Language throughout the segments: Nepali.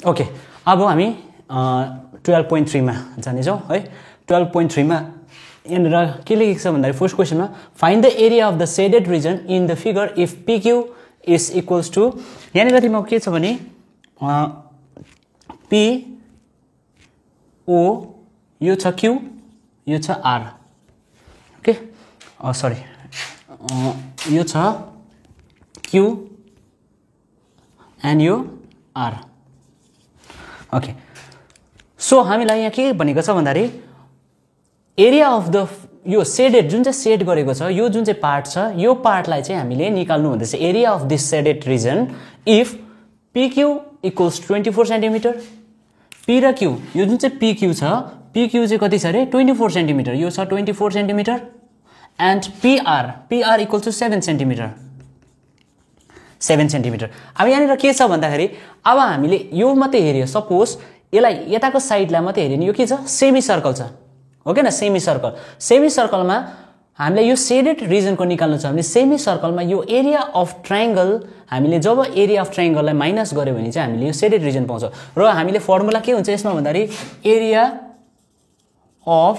ओके अब हामी 12.3 मा जानेछौँ है 12.3 मा यहाँनिर के लेखेको छ भन्दाखेरि फर्स्ट क्वेसनमा find the area of the shaded region in the figure if PQ is equals to यहाँनिर तिम्रो के छ भने P O यो छ Q यो छ R ओके सरी यो छ Q एन्ड यो R ओके सो हामीलाई यहाँ के भनेको छ भन्दाखेरि एरिया अफ द यो सेडेड जुन चाहिँ सेड गरेको छ यो जुन चाहिँ पार्ट छ यो पार्टलाई चाहिँ हामीले निकाल्नु हुँदैछ area of this shaded region if PQ equals 24 centimetre P र Q यो जुन चाहिँ PQ छ PQ चाहिँ कति छ अरे 24 सेन्टिमिटर यो छ 24 centimetre and PR equals to 7 centimetre 7 centimetre अब यहाँनिर के छ भन्दाखेरि अब हामीले यो मात्रै हेर्यो सपोज यसलाई यताको साइडलाई मात्रै हेर्यो नि यो के छ सेमी सर्कल छ हो के न सेमी सर्कलमा हामीले यो सेडेड रिजनको निकाल्नु छ भने सेमी सर्कलमा यो एरिया अफ ट्रायंगल हामीले जब एरिया अफ ट्रायंगललाई माइनस गर्यो भने चाहिँ हामीले यो सेडेड रिजन पाउँछ र हामीले फर्मुला के हुन्छ यसमा भन्दाखेरि area of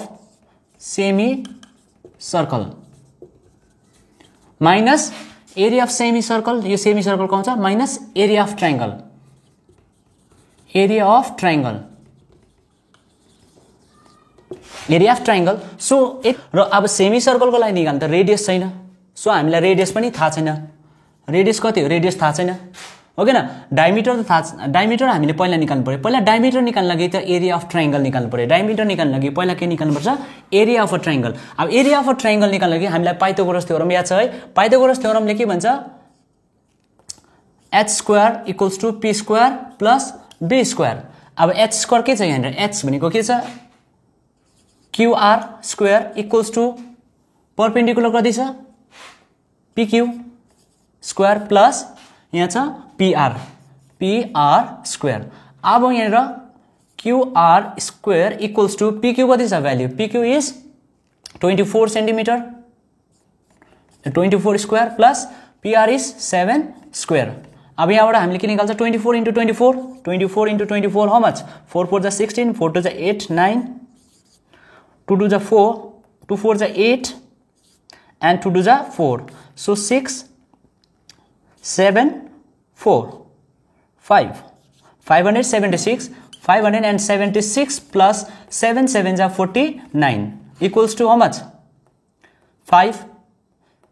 semi circle minus area of semi circle यो सेमी सर्कल को आउँछ minus area of triangle so र अब सेमी सर्कल को लागि निकाल्नु त रेडियस छैन सो हामीलाई रेडियस पनि थाहा छैन रेडियस कति हो रेडियस थाहा छैन हो किन डायमिटर त थाहा डायमिटर हामीले पहिला निकाल्नु पर्यो पहिला डायमिटर निकाल्न लागि त एरिया अफ ट्रायंगल निकाल्नु पर्यो डायमिटर निकाल्न लागि पहिला के निकाल्नु पर्छ एरिया अफ अ ट्रायंगल अब एरिया अफ अ ट्रायंगल निकाल्न लागि हामीलाई पाइथागोरस थ्योरम याद छ है पाइथागोरस थ्योरमले के भन्छ h² equals to p² plus b²। अब h² के छ यहाँनिर h भनेको के छ QR² इक्वल्स टु परपेन्डिकुलर कति छ PQ² प्लस यहाँ छ PR²। अब यहाँनिर QR² इक्वल्स टु PQ कति छ value PQ is 24 centimetre 24² plus PR is 7²। अब यहाँबाट हामीले के निकाल्छ 24 into 24 24 into 24 हाउ मच 4 4 जा 16 4 2 जा 8 9 2 2 जा 4 2 4 जा 8 and 2 2 जा 4 so 6 7 4 5 576 plus 7 7 जा 49 equals to how much 5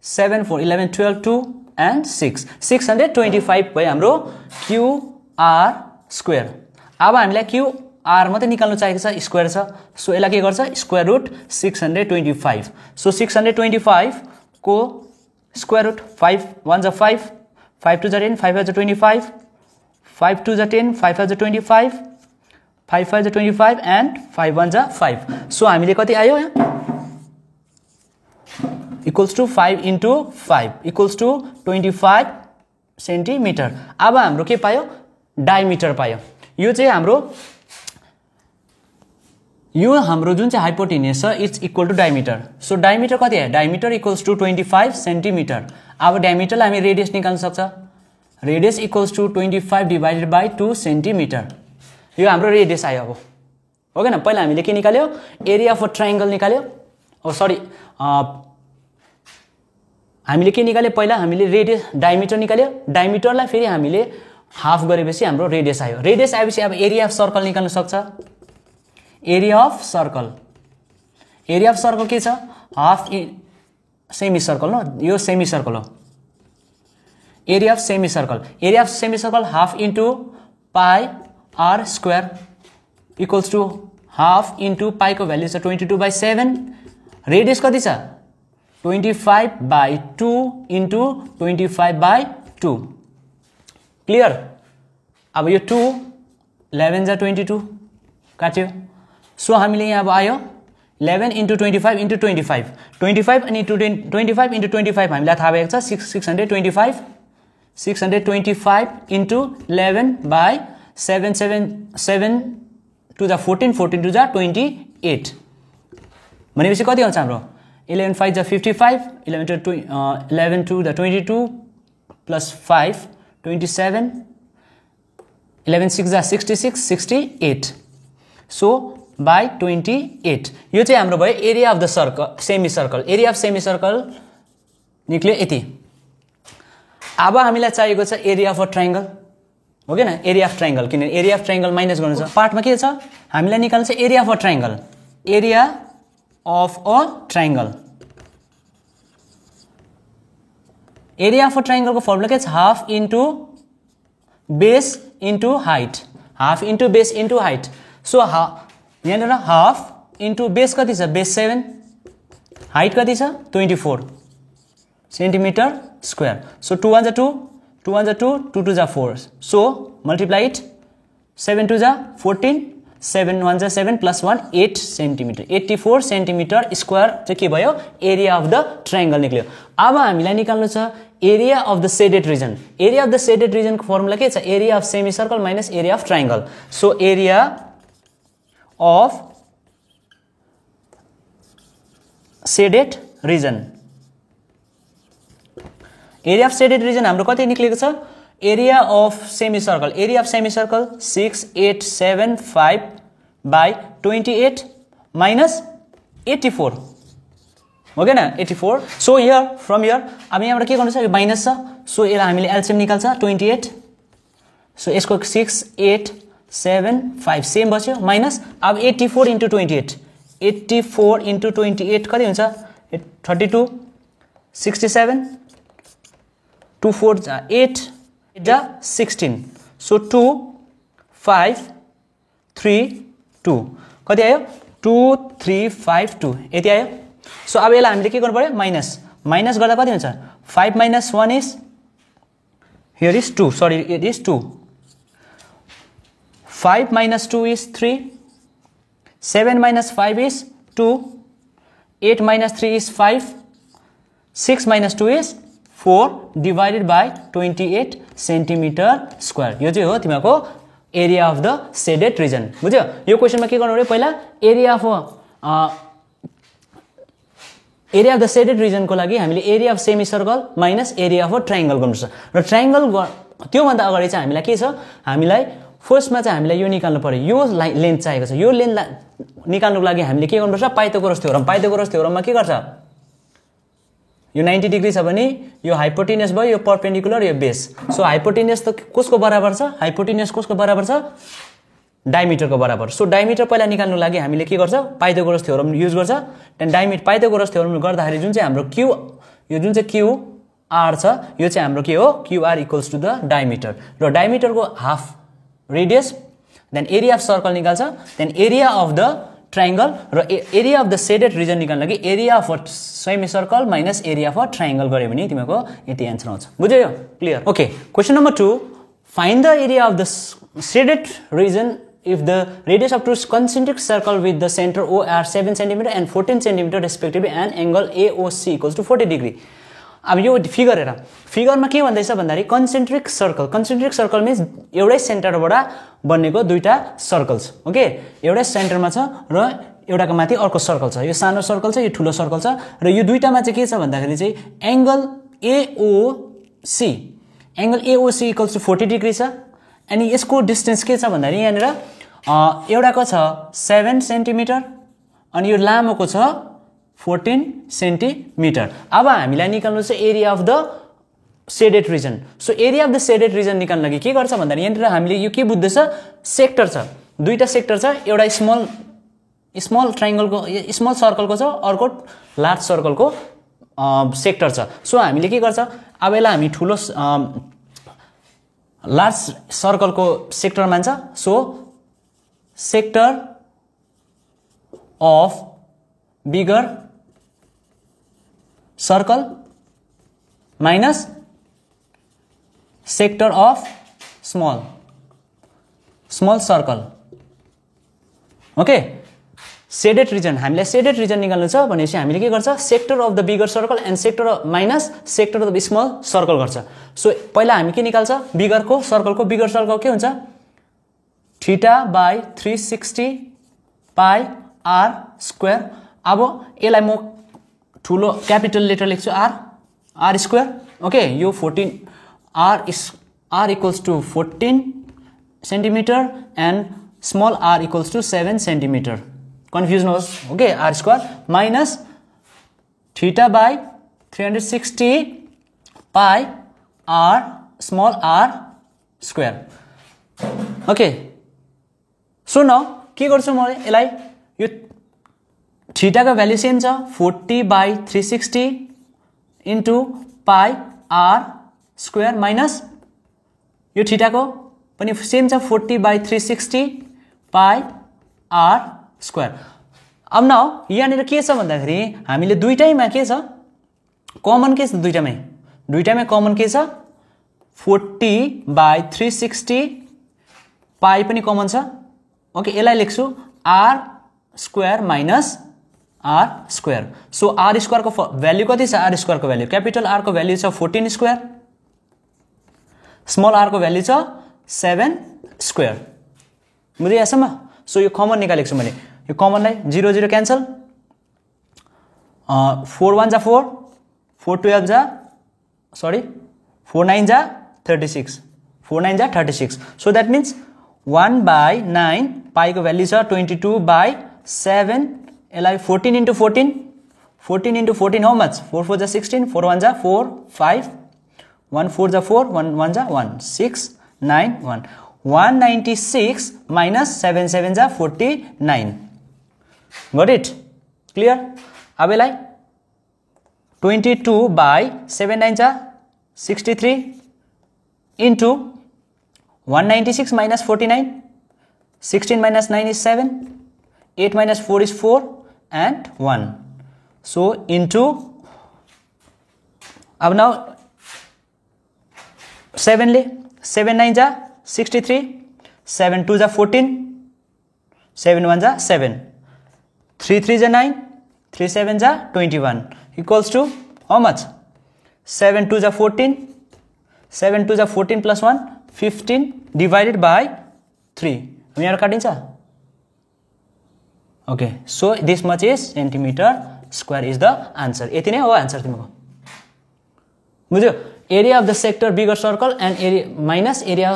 7 4 11 12 2 and 6 625 भयो हाम्रो QR²। अब हामीलाई QR मात्रै निकाल्नु चाहेको छ स्क्वायर छ सो यसलाई के गर्छ स्क्वायर रुट 625 सो 625 को स्क्वायर रुट 5 1 जा 5 5 2 जा 10 5 5 जा 25 5 2 जा 10 5 5 जा 25 5 5 जा 25 and 5 1 जा 5 सो हामीले कति आयो यहाँ equals to 5 into 5 equals to 25 centimetre. अब हाम्रो के पायो डायमिटर पायो यो चाहिँ हाम्रो जुन चाहिँ हाइपोटेन्युस छ it's equal to diameter so diameter कति आयो डायमिटर इक्वल्स टु 25 सेन्टिमिटर। अब डायमिटरलाई हामी रेडियस निकाल्न सक्छ radius equals to 25 divided by 2 centimetre यो हाम्रो रेडियस आयो अब हो किन पहिला हामीले के निकाल्यो एरिया अफ अ ट्रायंगल निकाल्यो ओ सरी हामीले के निकाल्यो पहिला हामीले रेडियस डायमिटर निकाल्यो डायमिटरलाई फेरि हामीले हाफ गरेपछि हाम्रो रेडियस आयो रेडियस आएपछि अब एरिया अफ सर्कल निकाल्न सक्छ एरिया अफ सर्कल के छ हाफ सेमी सर्कल न यो सेमी सर्कल हो area of semi circle half into pi R² equals to half into pi को भ्यालु छ 22/7 रेडियस कति छ 25/2 इन्टु 25/2 क्लियर। अब यो 2 11 जा 22 काट्यो सो हामीले यहाँ अब आयो 11 इन्टु 25 इन्टु 25 अनि 25 इन्टु 25 हामीलाई थाहा भएको छ 625 इन्टु 11/7 7 2 जा 14 14 2 जा 28 भनेपछि कति आउँछ हाम्रो 11 5 जा 55 11 2 जा 22 प्लस 5 27 11 6 जा 66 68 सो बाई 28 यो चाहिँ हाम्रो भयो area of the circle semi circle area of semi circle निक्ल्यो यति अब हामीलाई चाहिएको छ एरिया अफ अ ट्रायंगल हो के न एरिया अफ ट्रायंगल किन एरिया अफ ट्रायंगल माइनस गर्नु छ पार्टमा के छ हामीलाई निकाल्नु छ area of a triangle area of a triangle area of a triangle को फर्मुला के छ half into base into height half into base into height so यहाँ हाफ इन्टु बेस कति छ बेस 7 हाइट कति छ 24 सेन्टिमिटर स्क्वायर सो 2 1 जा 2 2 1 जा 2 2 2 जा 4 सो मल्टिप्लाई इट 7 2 जा 14 7 1 जा 7 प्लस 1 8 सेन्टिमिटर 84 सेन्टिमिटर स्क्वायर चाहिँ के भयो एरिया अफ द ट्रायंगल निक्ल्यो अब हामीलाई निकाल्नु छ area of the shaded region area of the shaded region को फर्मुला के छ area of semi circle minus area of triangle so area of shaded region area of shaded region हाम्रो कति निक्लेको छ area of semicircle 6875 by 28 minus 84 हो के न 84 सो हियर फ्रम हियर अब यहाँबाट के गर्नु छ यो माइनस छ सो यसलाई हामीले एलसीएम निकाल्छ 28 सो यसको 6875 सेम बस्यो माइनस अब 84 into 28 84 into 28 कति हुन्छ 32 67 2 4 जा 8 जा 16 सो 2 5 3 2 कति आयो 2 3 5 2 यति आयो सो अब यसलाई हामीले के गर्नु पर्यो माइनस गर्दा कति हुन्छ 5 minus 1 is here is 2 sorry it is 2 5 minus 2 is 3 7 minus 5 is 2 8 minus 3 is 5 6 minus 2 is 4 divided by 28 centimeter square यो चाहिँ हो तिमीको area of the shaded region बुझ्यो यो क्वेशनमा के गर्नु पर्यो पहिला area of the shaded region को लागि हामीले area of semi circle minus area of a triangle गर्नुपर्छ र ट्रायंगल त्यो भन्दा अगाडि चाहिँ हामीलाई के छ हामीलाई फर्स्टमा चाहिँ हामीलाई यो निकाल्नु पर्यो यो लेन्थ चाहिएको छ यो लेन्थ निकाल्नुको लागि हामीले के गर्नुपर्छ पाइथागोरस थ्योरममा के गर्छ यो 90 डिग्री छ भने यो हाइपोटेन्युस भयो यो परपेन्डिकुलर यो बेस सो हाइपोटेन्युस त कसको बराबर छ हाइपोटेन्युस कसको बराबर छ डायमिटरको बराबर सो डायमिटर पहिला निकाल्नु लागि हामीले के गर्छ पाइथागोरस थ्योरम युज गर्छ त्यहाँदेखि पाइथागोरस थ्योरम गर्दाखेरि जुन चाहिँ हाम्रो क्यू यो जुन चाहिँ क्यू आर छ यो चाहिँ हाम्रो के हो Q R equals to the diameter र डायमिटरको half radius then area of circle निकाल्छ then area of the triangle र area of the shaded region निकाल्न लागि area of a semi circle minus area of a triangle गरे भने तिमीको यति आन्सर आउँछ बुझ्यो यो clear okay question number 2 find the area of the shaded region if the radius of two concentric circle with the center O are 7 cm and 14 cm respectively and angle AOC equals to 40 degree अब यो फिगर हेर फिगरमा के भन्दैछ भन्दाखेरि कन्सेन्ट्रिक सर्कल मिन्स एउटै सेन्टरबाट बनेको दुईटा सर्कल्स ओके एउटै सेन्टरमा छ र एउटाको माथि अर्को सर्कल छ यो सानो सर्कल छ यो ठुलो सर्कल छ र यो दुईटामा चाहिँ के छ भन्दाखेरि चाहिँ angle AOC equals to 40 degree छ अनि यसको डिस्टेन्स के छ भन्दाखेरि यहाँनिर एउटाको छ 7 सेन्टिमिटर अनि यो लामोको छ 14 सेन्टिमिटर अब हामीलाई निकाल्नु छ area of the shaded region so area of the shaded region निकाल्न लागि के गर्छ भन्दाखेरि यहाँनिर हामीले यो के बुझ्दैछ सेक्टर छ दुईटा सेक्टर छ एउटा स्मल ट्रायंगलको स्मल सर्कलको छ अर्को लार्ज सर्कलको सेक्टर छ सो हामीले के गर्छ अब यसलाई हामी ठुलो लार्ज सर्कलको सेक्टर मान्छ so sector of bigger circle minus sector of small circle okay shaded region हामीले शेडेड रिजन निकाल्नु छ भनेपछि हामीले के गर्छ sector of the bigger circle and sector minus sector of the small circle गर्छ सो पहिला हामी के निकाल्छ बिगर सर्कलको के हुन्छ theta by 360 pi r square अब यसलाई म ठुलो क्यापिटल लेटर लेख्छु आर स्क्वायर ओके यो 14 R equals to 14 centimetre and small r equals to 7 centimetre confuse नहोस् okay r square minus theta by 360 pi r small r square okay so न के गर्छु म यसलाई यो थीटा को भ्यालु सेम छ 40/360 इन्टु पाई r स्क्वायर माइनस यो थीटा को पनि सेम छ 40/360 पाई r स्क्वायर अब न यहाँनिर के छ भन्दाखेरि हामीले दुईटैमा के छ कमन के छ दुईटैमा कमन के छ 40/360 पाई पनि कमन छ ओके यसलाई लेख्छु r square minus r square so r square को भ्यालु कति छ r स्क्वायर को भ्यालु क्यापिटल R को भ्यालु छ 14 स्क्वायर स्मल r को भ्यालु छ 7 स्क्वायर बुझ्यो यहाँसम्म सो यो कमन निकालेको छु मैले यो कमनलाई 0 0 क्यान्सल 4 1 जा 4 4 12 जा सरी 4 9 जा 36 4 9 जा 36 सो दैट मीन्स 1/9 पाई को भ्यालु छ 22/7 यसलाई 14 into 14 14 into 14 how much 4 4 जा 16 4 1 जा 4 5 1 4 जा 4 1 1 जा 1 6 9 1 196 minus 7 7 जा 49 got it clear अब यसलाई 22/7 9 जा 63 into 196 minus 49 16 minus 9 is 7 8 minus 4 is 4 and 1 so into अब now 7 ले 7 9 जा 63 7 2 जा 14 7 1 जा 7 3 3 जा 9 3 7 जा 21 equals to how much 7 2 जा 14 7 2 जा 14 plus 1 15 divided by 3 यहाँ काटिन्छ okay so this much is centimeter square is the answer यति नै हो आन्सर तिम्रो बुझ्यो area of the sector bigger circle and area minus area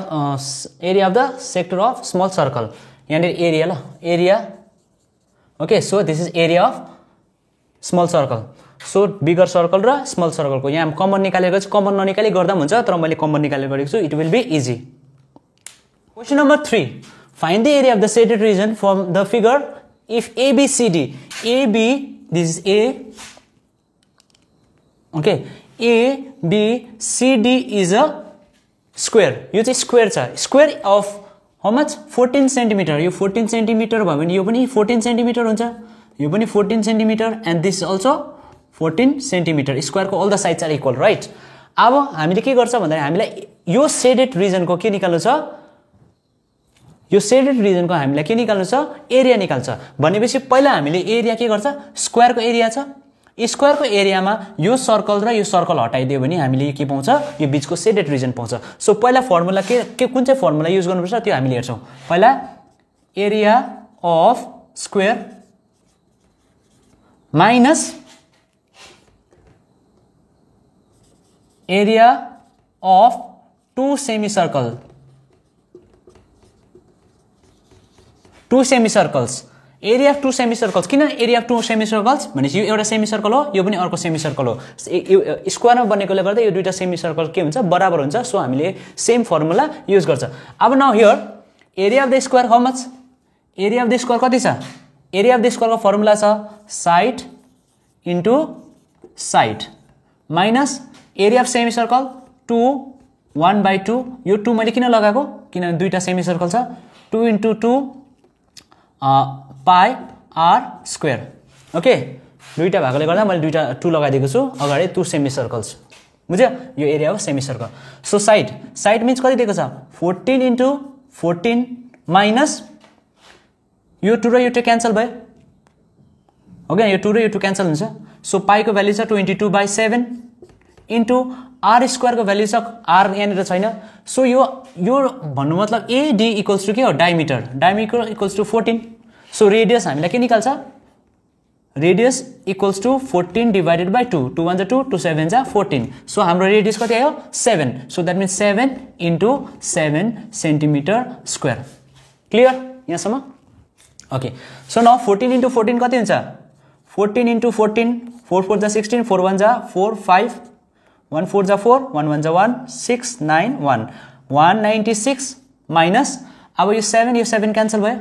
of the sector of small circle यहाँ area ल area okay so this is area of small circle so bigger circle र small circle को यहाँ कमन निकालेको छु कमन ननिकाली गर्दा पनि हुन्छ तर मैले कमन निकालेर गरेको छु it will be easy question number 3 find the area of the shaded region from the figure if ABCD AB this is A okay ABCD is a square यो चाहिँ स्क्वायर छ square of how much 14 centimeter यो 14 centimeter भयो भने यो पनि 14 centimeter हुन्छ यो पनि 14 centimeter and this is also 14 centimeter square को all the sides are equal right अब हामीले के गर्छ भन्दा हामीलाई यो शेडेड रिजन को के निकाल्नु छ यो शेडेड रिजन को हामीलाई के निकाल्नु छ एरिया निकाल्छ भनेपछि पहिला हामीले एरिया के गर्छ स्क्वायर को एरिया छ स्क्वायर को एरियामा यो सर्कल र यो सर्कल हटाइदियो भने हामीले के पाउँछ यो बीचको शेडेड रिजन पाउँछ सो पहिला फर्मुला के कुन चाहिँ फर्मुला युज गर्नुपर्छ त्यो हामीले हेर्छौं पहिला area of square minus area of two semicircle two semicircles area of two semicircles किन एरिया अफ टू सेमिसर्कल्स भनेपछि यो एउटा सेमिसर्कल हो यो पनि अर्को सेमिसर्कल हो स्क्वायरमा बनेकोले गर्दा यो दुईटा सेमिसर्कल के हुन्छ बराबर हुन्छ सो हामीले सेम फर्मुला युज गर्छ अब now here area of the square how much area of the square कति छ एरिया अफ द स्क्वायर को फर्मुला छ side into side minus area of semicircle 2 1/2 यो 2 मैले किन लगाएको किनभने दुईटा सेमिसर्कल छ 2 इन्टु 2 पाई r स्क्वायर ओके दुईटा भागले गर्दा मैले दुईटा 2 लगाइदिएको छु अगाडि 2 सेमिसर्कल्स बुझ्यो यो एरिया हो सेमिसर्कल सो साइड मिन्स कति दिएको छ 14 इन्टु 14 माइनस यो 2 र यो 2 क्यान्सल भयो ओके यो 2 र यो 2 क्यान्सल हुन्छ सो पाई को भ्यालु छ 22/7 इन्टु r स्क्वायर को भ्यालु छ r यहाँनिर छैन सो यो भन्नु मतलब AD इक्वल्स टु के हो diameter equals to 14 so radius हामीलाई के निकाल्छ radius equals to 14 divided by 2 2 1 2 2 7 14 so हाम्रो रेडियस कति आयो 7 so that means 7 into 7 centimetre square clear यहाँसम्म ओके सो नाउ 14 इन्टु 14 कति हुन्छ 14 इन्टु 14 4 4 जा 16 4 1 जा 4 5 1 4 जा 4 1 1 जा 1 6 9 1 196 माइनस अब यो 7 क्यान्सल भयो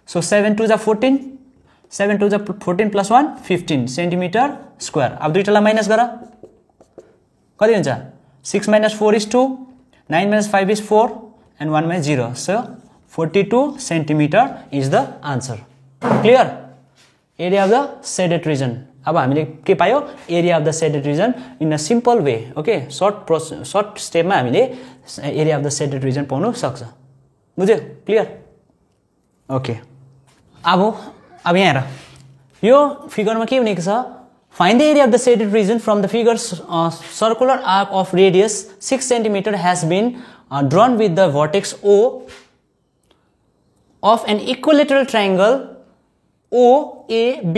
सो 7 2 जा 14 7 2 जा 14 प्लस 1 15 सेन्टिमिटर स्क्वायर अब दुईटालाई माइनस गर कति हुन्छ 6 minus 4 is 2 9 minus 5 is 4 and 1 minus 0 so 42 centimeter is the answer clear area of the shaded region अब हामीले के पायो area of the shaded region in a simple way okay short step मा हामीले area of the shaded region पाउन सक्छ बुझ्यो क्लियर ओके अब यहाँ हेर यो फिगरमा के भनेको छ find the area of the shaded region from the figure's circular arc of radius 6 cm has been drawn with the vertex O of an equilateral triangle OAB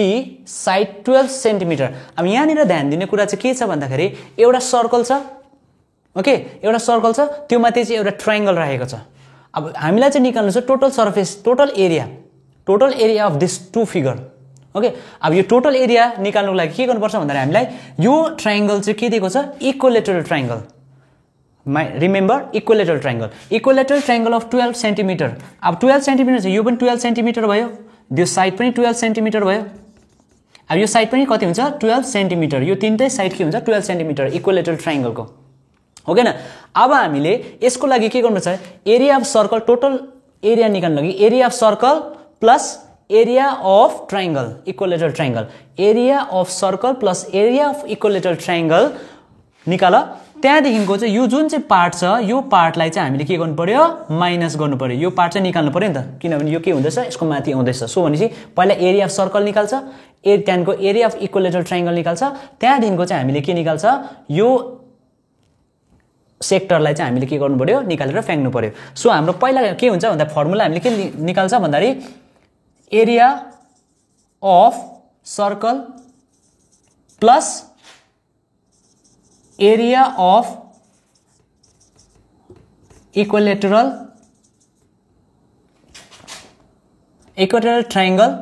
side 12 cm अब यहाँनिर ध्यान दिने कुरा चाहिँ के छ भन्दाखेरि एउटा सर्कल छ ओके एउटा सर्कल छ त्यो माथि चाहिँ एउटा ट्रायंगल रहेको छ अब हामीलाई चाहिँ निकाल्नु छ total surface total area of this two figure okay अब यो टोटल एरिया निकाल्नुको लागि के गर्नुपर्छ भन्दाखेरि हामीलाई यो ट्रायंगल चाहिँ के दिएको छ equilateral triangle remember equilateral triangle of 12 centimetre अब 12 सेन्टिमिटर चाहिँ यो पनि 12 सेन्टिमिटर भयो यो साइड पनि 12 सेन्टिमिटर भयो अब यो साइड पनि कति हुन्छ 12 सेन्टिमिटर यो तीनटै साइड के हुन्छ 12 सेन्टिमिटर इक्विलेटरल ट्रायंगलको हो के न अब हामीले यसको लागि के गर्नु छ area of circle total area निकाल्नु लागि area of circle plus area of triangle equilateral triangle area of circle plus area of equilateral triangle निकाल त्यहाँदेखिको चाहिँ यो जुन चाहिँ पार्ट छ यो पार्टलाई चाहिँ हामीले के गर्नु पर्यो माइनस गर्नु पर्यो यो पार्ट चाहिँ निकाल्नु पर्यो नि त किनभने यो के हुँदैछ यसको माथि आउँदैछ सो भनेपछि पहिला एरिया अफ सर्कल निकाल्छ त्यहाँको एरिया अफ इक्विलेटरल ट्रायंगल निकाल्छ त्यहाँदेखिको चाहिँ हामीले के निकाल्छ यो सेक्टरलाई चाहिँ हामीले के गर्नु पर्यो निकालेर फ्याङ्क्नु पर्यो सो हाम्रो पहिला के हुन्छ भन्दा फर्मुला हामीले के निकाल्छ भन्दाखेरि area of circle plus area of equilateral triangle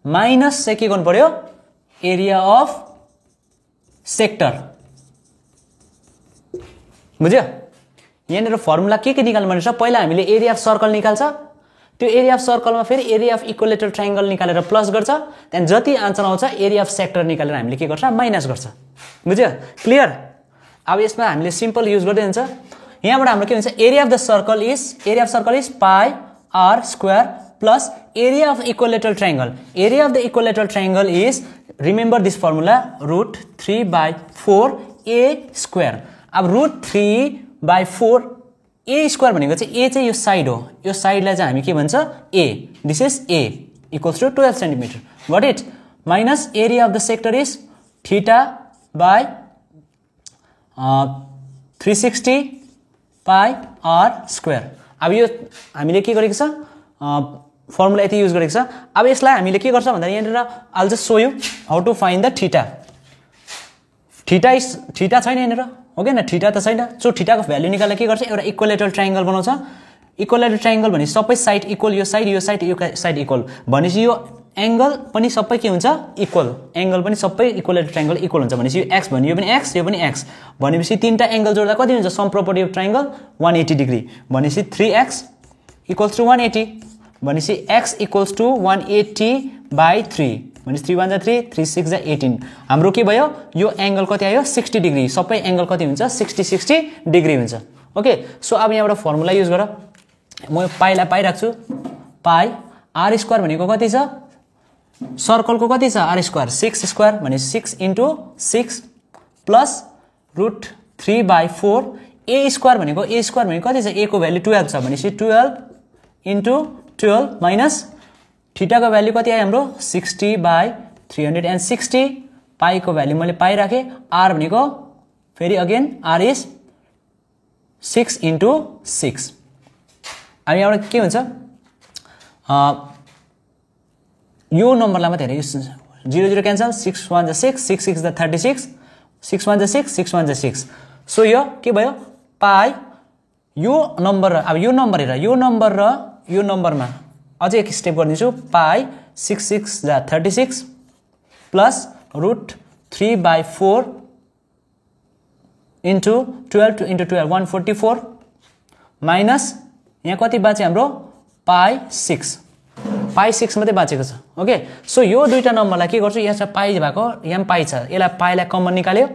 minus चाहिँ के गर्नु पर्यो area of sector बुझ्यो यहाँनिर फर्मुला के निकाल्नु पर्छ पहिला हामीले एरिया अफ सर्कल निकाल्छ त्यो एरिया अफ सर्कलमा फेरि एरिया अफ इक्विलेटरल ट्रायंगल निकालेर प्लस गर्छ त्यहाँ जति आन्सर आउँछ एरिया अफ सेक्टर निकालेर हामीले के गर्छ माइनस गर्छ बुझ्यो क्लियर अब यसमा हामीले सिम्पल युज गर्दै हुन्छ यहाँबाट हाम्रो के हुन्छ area of circle is pi r square plus area of equilateral triangle is remember this formula √3/4 a square अब √3/4 a स्क्वायर भनेको चाहिँ a चाहिँ यो साइड हो यो साइडलाई चाहिँ हामी के भन्छ a this is a equals to 12 centimetre got it minus area of the sector is θ/360 πr square अब यो हामीले के गरेको छ फर्मुला यति युज गरेको छ अब यसलाई हामीले के गर्छ भन्दा यहाँनिर I will just show you how to find the theta छैन यहाँनिर हो कि न थीटा त छैन सो थीटाको भ्यालु निकाल्दा के गर्छ एउटा इक्विलेटरल ट्रायंगल बनाउँछ इक्विलेटरल ट्रायंगल भने सबै साइड इक्वल यो साइड इक्वल भनेपछि यो एंगल पनि सबै के हुन्छ इक्वल एंगल पनि सबै इक्विलेटरल ट्रायंगल इक्वल हुन्छ भनेपछि यो x भन्यो यो पनि x भनेपछि तीनटा एंगल जोड्दा कति हुन्छ sum property of triangle 180 degree भनेपछि 3x इक्वल्स टु 180 भनेपछि x इक्वल्स टु 180/3 भनेपछि 3 1 जा 3 3 6 जा 18 हाम्रो के भयो यो एंगल कति आयो 60 डिग्री सबै एंगल कति हुन्छ 60 डिग्री हुन्छ ओके सो अब यहाँबाट फर्मुला युज गर म पाइला पाइराख्छु पाई आर स्क्वायर भनेको कति छ सर्कलको कति छ आर स्क्वायर 6 स्क्वायर भने 6 * 6 प्लस √3/4 a स्क्वायर भनेको कति छ a को भ्यालु 12 छ भनेपछि 12 * 12 माइनस थीटा को भ्यालु कति आयो हाम्रो 60/360 पाई को भ्यालु मैले पाइ राखे r भनेको फेरि अगेन r इज 6 * 6 अब यहाँबाट के हुन्छ यो नम्बरलाई मात्रै हेर 0 0 क्यान्सल 6 1 जा 6 6 6 जा 36 6 1 जा 6 6 1 जा 6 सो यो के भयो पाई यो नम्बर अब यो नम्बर हेर यो नम्बर र यो नम्बरमा अझै एक स्टेप गर्दिन्छु पाई 6 6 जा 36 प्लस √3/4 इन्टु 12 इन्टु 12 144 माइनस यहाँ कति बाँच्यो हाम्रो पाई 6 मात्रै बाँचेको छ ओके सो यो दुईटा नम्बरलाई के गर्छु यहाँ छ पाई भएको यहाँ पाई छ यसलाई पाईलाई कमन निकाल्यो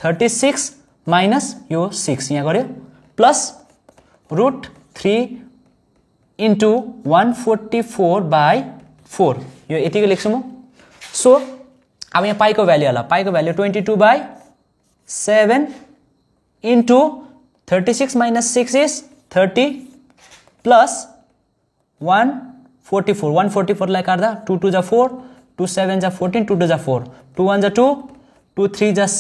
36 माइनस यो 6 यहाँ गर्यो प्लस √3 इन्टु 144/4 यो यतिकै लेख्छु म सो अब यहाँ पाईको भ्यालु होला पाईको value 22/7 into 36 minus 6 is 30 plus 144 लाई काट्दा 2 2 जा 4 2 7 जा 14 2 2 जा 4 2 1 जा 2 2 3 जा 6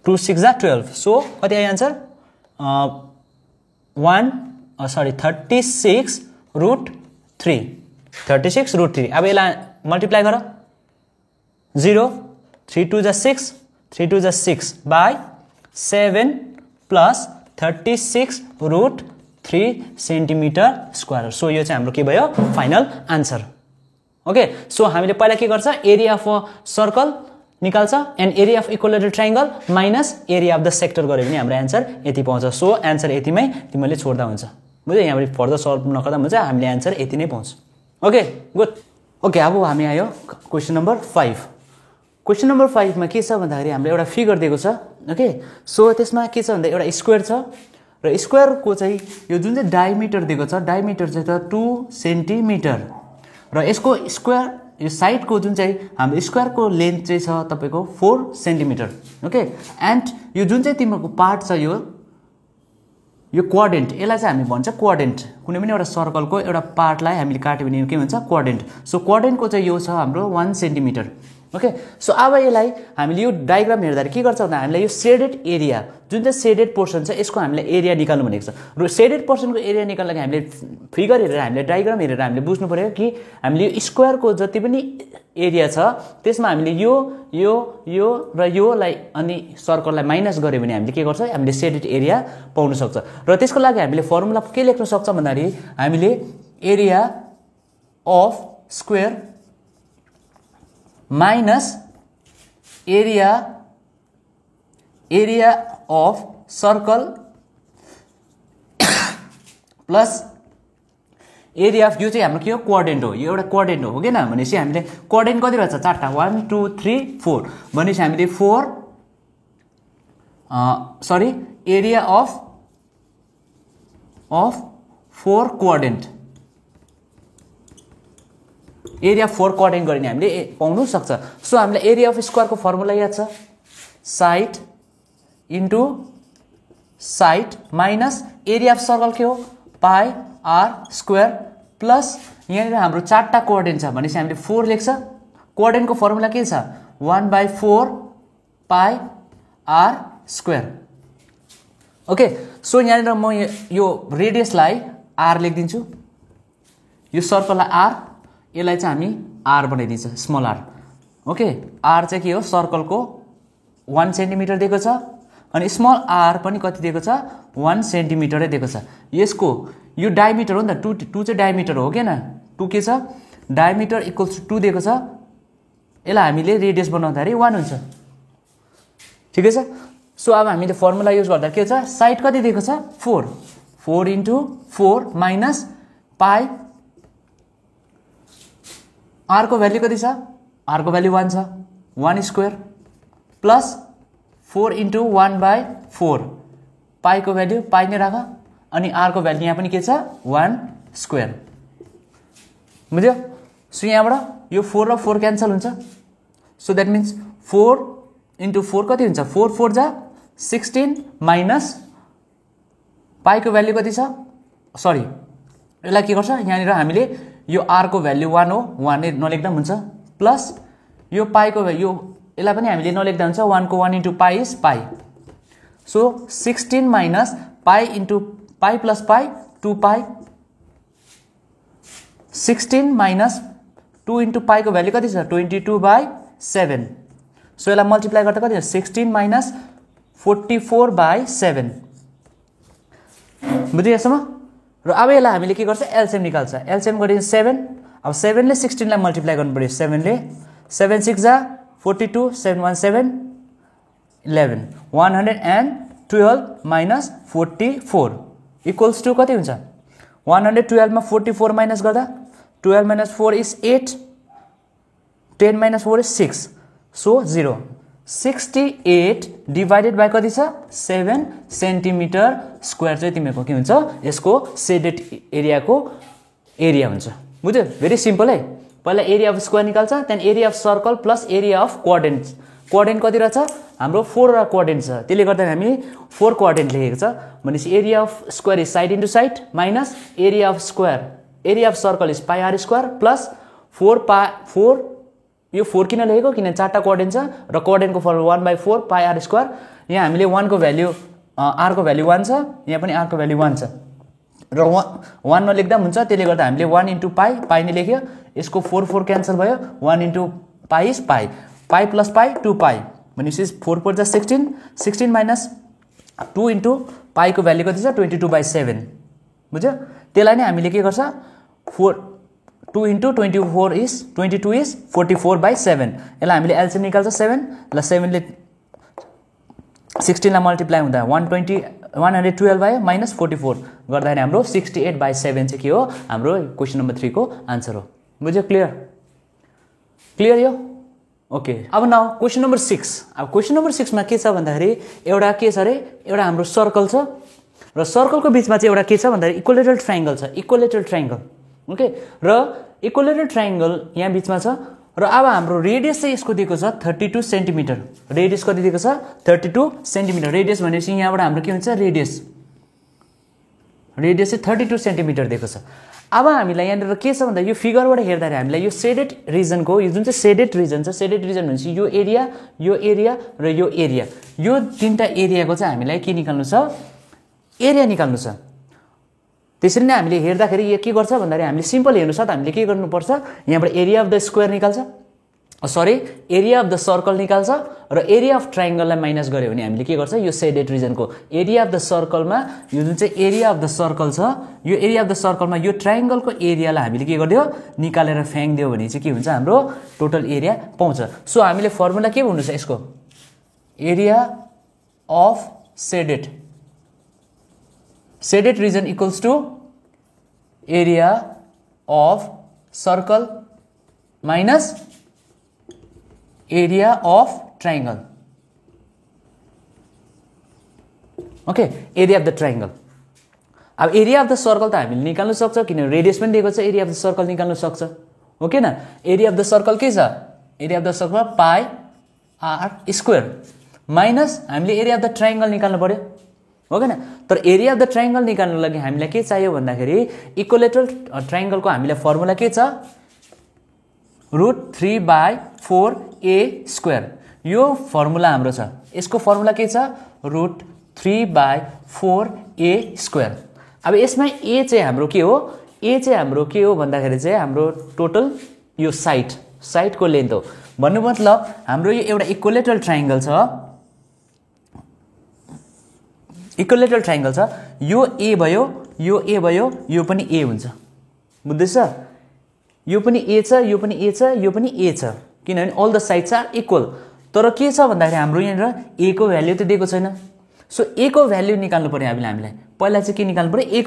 2 6 जा 12 सो कति आयो आन्सर 36 √3 36 √3 अब यसलाई मल्टिप्लाई गर 0 3 2 जा 6 3 2 जा 6 by 7 plus 36 √3 centimetre square so यो चाहिँ हाम्रो के भयो फाइनल आन्सर ओके सो हामीले पहिला के गर्छ एरिया अफ अ सर्कल निकाल्छ and area of equilateral triangle minus area of the sector गरे भने हाम्रो आन्सर यति पाउँछ सो आन्सर यतिमै तिमीले छोड्दा हुन्छ बुझ्यौ यहाँबाट फर्दर सल्भ नगर्दा हुन्छ हामीले आन्सर यति नै पाउँछ ओके गुड ओके अब हामी आयो क्वेशन नम्बर 5 क्वेशन नम्बर 5 मा के छ भन्दाखेरि हामीले एउटा फिगर दिएको छ ओके सो त्यसमा के छ भन्दा एउटा स्क्वायर छ र स्क्वायरको चाहिँ यो जुन चाहिँ डायमिटर दिएको छ डायमिटर चाहिँ त 2 सेन्टिमिटर र यसको स्क्वायर यो साइडको जुन चाहिँ हाम्रो स्क्वायरको लेन्थ चाहिँ छ तपाईको 4 सेन्टिमिटर ओके एन्ड यो जुन चाहिँ तिम्रो पार्ट छ यो क्वाड्रेन्ट यसलाई चाहिँ हामी भन्छ क्वाड्रेन्ट कुनै पनि एउटा सर्कलको एउटा पार्टलाई हामीले काट्यो भने के भन्छ क्वाड्रेन्ट सो क्वाड्रेन्टको चाहिँ यो छ हाम्रो 1 सेन्टिमिटर ओके सो अब यसलाई हामीले यो डायग्राम हेर्दाखेरि के गर्छ भन्दा हामीलाई यो सेडेड एरिया जुन चाहिँ सेडेड पोर्सन छ यसको हामीले एरिया निकाल्नु भनेको छ र सेडेड पोर्सनको एरिया निकाल्नलाई हामीले फिगर हेरेर हामीले डायग्राम हेरेर हामीले बुझ्नु पर्यो कि हामीले यो स्क्वायरको जति पनि एरिया छ त्यसमा हामीले यो र योलाई अनि सर्कललाई माइनस गर्यो भने हामीले के गर्छ हामीले सेडेड एरिया पाउन सक्छ र त्यसको लागि हामीले फर्मुला के लेख्न सक्छ भन्दाखेरि हामीले area of square minus area of circle plus area of यो चाहिँ हाम्रो के हो क्वाड्रेन्ट हो यो एउटा क्वाड्रेन्ट हो के न भनेपछि हामीले क्वाड्रेन्ट कति रहेछ चारवटा 1 2 3 4 भनेपछि हामीले 4 area of 4 quadrant area 4 quadrant गर्ने हामीले पाउनु सक्छ सो हामीले एरिया अफ स्क्वायरको फर्मुला याद छ side into side minus area of circle के हो पाई आर स्क्वायर प्लस यहाँनिर हाम्रो चारवटा क्वाड्रेन्ट छ भनेपछि हामीले 4 लेख्छ क्वाड्रेन्टको फर्मुला के छ 1/4 पाई आर स्क्वायर ओके सो यहाँनिर म यो रेडियसलाई आर लेखिदिन्छु यो सर्कललाई आर यसलाई चाहिँ हामी आर बनाइदिन्छ स्मल आर ओके आर चाहिँ के हो सर्कलको 1 सेन्टिमिटर दिएको छ अनि स्मल आर पनि कति दिएको छ 1 सेन्टिमिटरै दिएको छ यसको यो डायमिटर हो नि त 2 चाहिँ डायमिटर हो के न 2 के छ डायमिटर इक्वल्स टु 2 दिएको छ यसलाई हामीले रेडियस बनाउँदाखेरि 1 हुन्छ ठिकै छ सो अब हामीले फर्मुला युज गर्दा के छ साइड कति दिएको छ 4 इन्टु 4 माइनस पाई आर को भ्यालु कति छ आर को भ्यालु 1 छ 1 स्क्वायर प्लस 4 इन्टु 1/4 पाई को भ्यालु पाई नै राख अनि आर को भ्यालु यहाँ पनि के छ 1 स्क्वायर बुझ्यो सो यहाँबाट यो 4 र 4 क्यान्सल हुन्छ सो द्याट मिन्स 4 इन्टु 4 कति हुन्छ 4 4 जा 16 माइनस पाई को भ्यालु कति छ सरी यसलाई के गर्छ यहाँनिर हामीले यो आर को भ्यालु 1 हो 1 नै नलेख्दा हुन्छ प्लस यो पाई को भ्यालु यसलाई पनि हामीले नलेख्दा हुन्छ 1 को 1 into pi is pi so 16 minus pi into pi plus pi 2 pi 16 minus 2 into पाईको भ्यालु कति छ 22/7 सो यसलाई मल्टिप्लाई गर्दा कति छ 16 माइनस 44/7 बुझ्यो यहाँसम्म र अब यसलाई हामीले के गर्छ एलसीएम निकाल्छ एलसीएम गरिन्छ 7 अब 7 ले 16 लाई मल्टिप्लाई गर्नु पर्यो 7 ले 7 6 जा 42 7 1 7 11 112 माइनस 44 इक्वल्स टु कति हुन्छ 112 मा 44 माइनस गर्दा 12 minus 4 is 8 10 minus 4 is 6 so 0 68 divided by कति छ 7 सेन्टिमिटर स्क्वायर चाहिँ तिमीको के हुन्छ यसको सेडेड एरियाको एरिया हुन्छ बुझ्यो भेरी सिम्पल है पहिला एरिया अफ स्क्वायर निकाल्छ त्यहाँदेखि area of circle plus area of quadrant quadrant कति रहेछ हाम्रो 4 वटा क्वाड्रेन्ट छ त्यसले गर्दा हामी 4 क्वाड्रेन्ट लेखेको छ भनेपछि area of square is side into side minus area of square area of circle is pi r square plus 4 यो 4 किन लेखेको किन चारवटा क्वाड्रेन्ट छ र क्वाड्रेन्टको फर्मुला 1/4 पाई आर स्क्वायर यहाँ हामीले 1 को भ्यालु आर को भ्यालु 1 छ यहाँ पनि आर को भ्यालु 1 छ र 1 नलेख्दा हुन्छ त्यसले गर्दा हामीले 1 इन्टु पाई नै लेख्यो यसको 4 क्यान्सल भयो 1 into pi is pie plus pi 2 पाई भनेपछि 4 4 जा 16 माइनस 2 इन्टु पाईको भ्यालु कति छ 22/7 बुझ्यो त्यसलाई नै हामीले के गर्छ 2 इन्टु 22 इज 44/7 यसलाई हामीले एलसीएम निकाल्छ 7 ल 7 ले 16 लाई मल्टिप्लाई हुँदा 112 भयो माइनस 44 गर्दाखेरि हाम्रो 68/7 चाहिँ के हो हाम्रो क्वेसन नम्बर 3 को आन्सर हो बुझ्यो क्लियर यो ओके अब नाउ क्वेसन नम्बर 6 अब क्वेसन नम्बर 6 मा के छ भन्दाखेरि एउटा के छ रे एउटा हाम्रो सर्कल छ र सर्कलको बीचमा चाहिँ एउटा के छ भन्दाखेरि इक्विलेटरल ट्रायंगल ओके र इक्विलेटरल ट्रायंगल यहाँ बीचमा छ र अब हाम्रो रेडियस चाहिँ यसको दिएको छ 32 सेन्टिमिटर रेडियस कति दिएको छ 32 सेन्टिमिटर रेडियस भनेपछि यहाँबाट हाम्रो के हुन्छ रेडियस चाहिँ 32 सेन्टिमिटर दिएको छ अब हामीलाई यहाँनिर के छ भन्दा यो फिगरबाट हेर्दाखेरि हामीलाई यो सेडेड रिजनको यो जुन चाहिँ सेडेड रिजन छ सेडेड रिजन भनेपछि यो एरिया र यो एरिया यो तीनटा एरियाको चाहिँ हामीलाई के निकाल्नु छ एरिया निकाल्नु छ त्यसरी नै हामीले हेर्दाखेरि यो के गर्छ भन्दाखेरि हामीले सिम्पल हेर्नु छ त हामीले के गर्नुपर्छ यहाँबाट एरिया अफ द स्क्वायर निकाल्छ एरिया अफ द सर्कल निकाल्छ र एरिया अफ ट्रायंगललाई माइनस गर्यो भने हामीले के गर्छ यो सेडेड रिजनको एरिया अफ द सर्कलमा यो जुन चाहिँ एरिया अफ द सर्कल छ यो एरिया अफ द सर्कलमा यो ट्रायंगलको एरियालाई हामीले के गर्दियो निकालेर फ्याङ्दियो भने चाहिँ के हुन्छ हाम्रो टोटल एरिया पाउँछ सो हामीले फर्मुला के भन्नु छ यसको area of shaded region equals to area of circle minus area of triangle okay area of the triangle अब एरिया अफ द सर्कल त हामीले निकाल्न सक्छ किनभने रेडियस पनि दिएको छ एरिया अफ द सर्कल निकाल्न सक्छ ओके न एरिया अफ द सर्कल के छ area of the circle pi r square minus हामीले एरिया अफ द ट्रायंगल निकाल्नु पर्यो हो हैन तर एरिया अफ द ट्रायंगल निकाल्न लागि हामीलाई के चाहियो भन्दाखेरि इक्विलेटरल ट्रायंगलको हामीलाई फर्मुला के छ √3/4a² यो फर्मुला हाम्रो छ यसको फर्मुला के छ √3/4a²। अब यसमा a चाहिँ हाम्रो के हो भन्दाखेरि चाहिँ हाम्रो टोटल यो साइडको लेन्थ हो भन्नु मतलब हाम्रो यो एउटा इक्विलेटरल ट्रायंगल छ यो a भयो यो पनि a हुन्छ बुझ्दैछ यो पनि a छ यो पनि a छ किनभने all the sides are equal तर के छ भन्दाखेरि हाम्रो यहाँनिर a को भ्यालु त दिएको छैन सो a को भ्यालु निकाल्नु पर्यो हामीलाई पहिला चाहिँ के निकाल्नु पर्यो a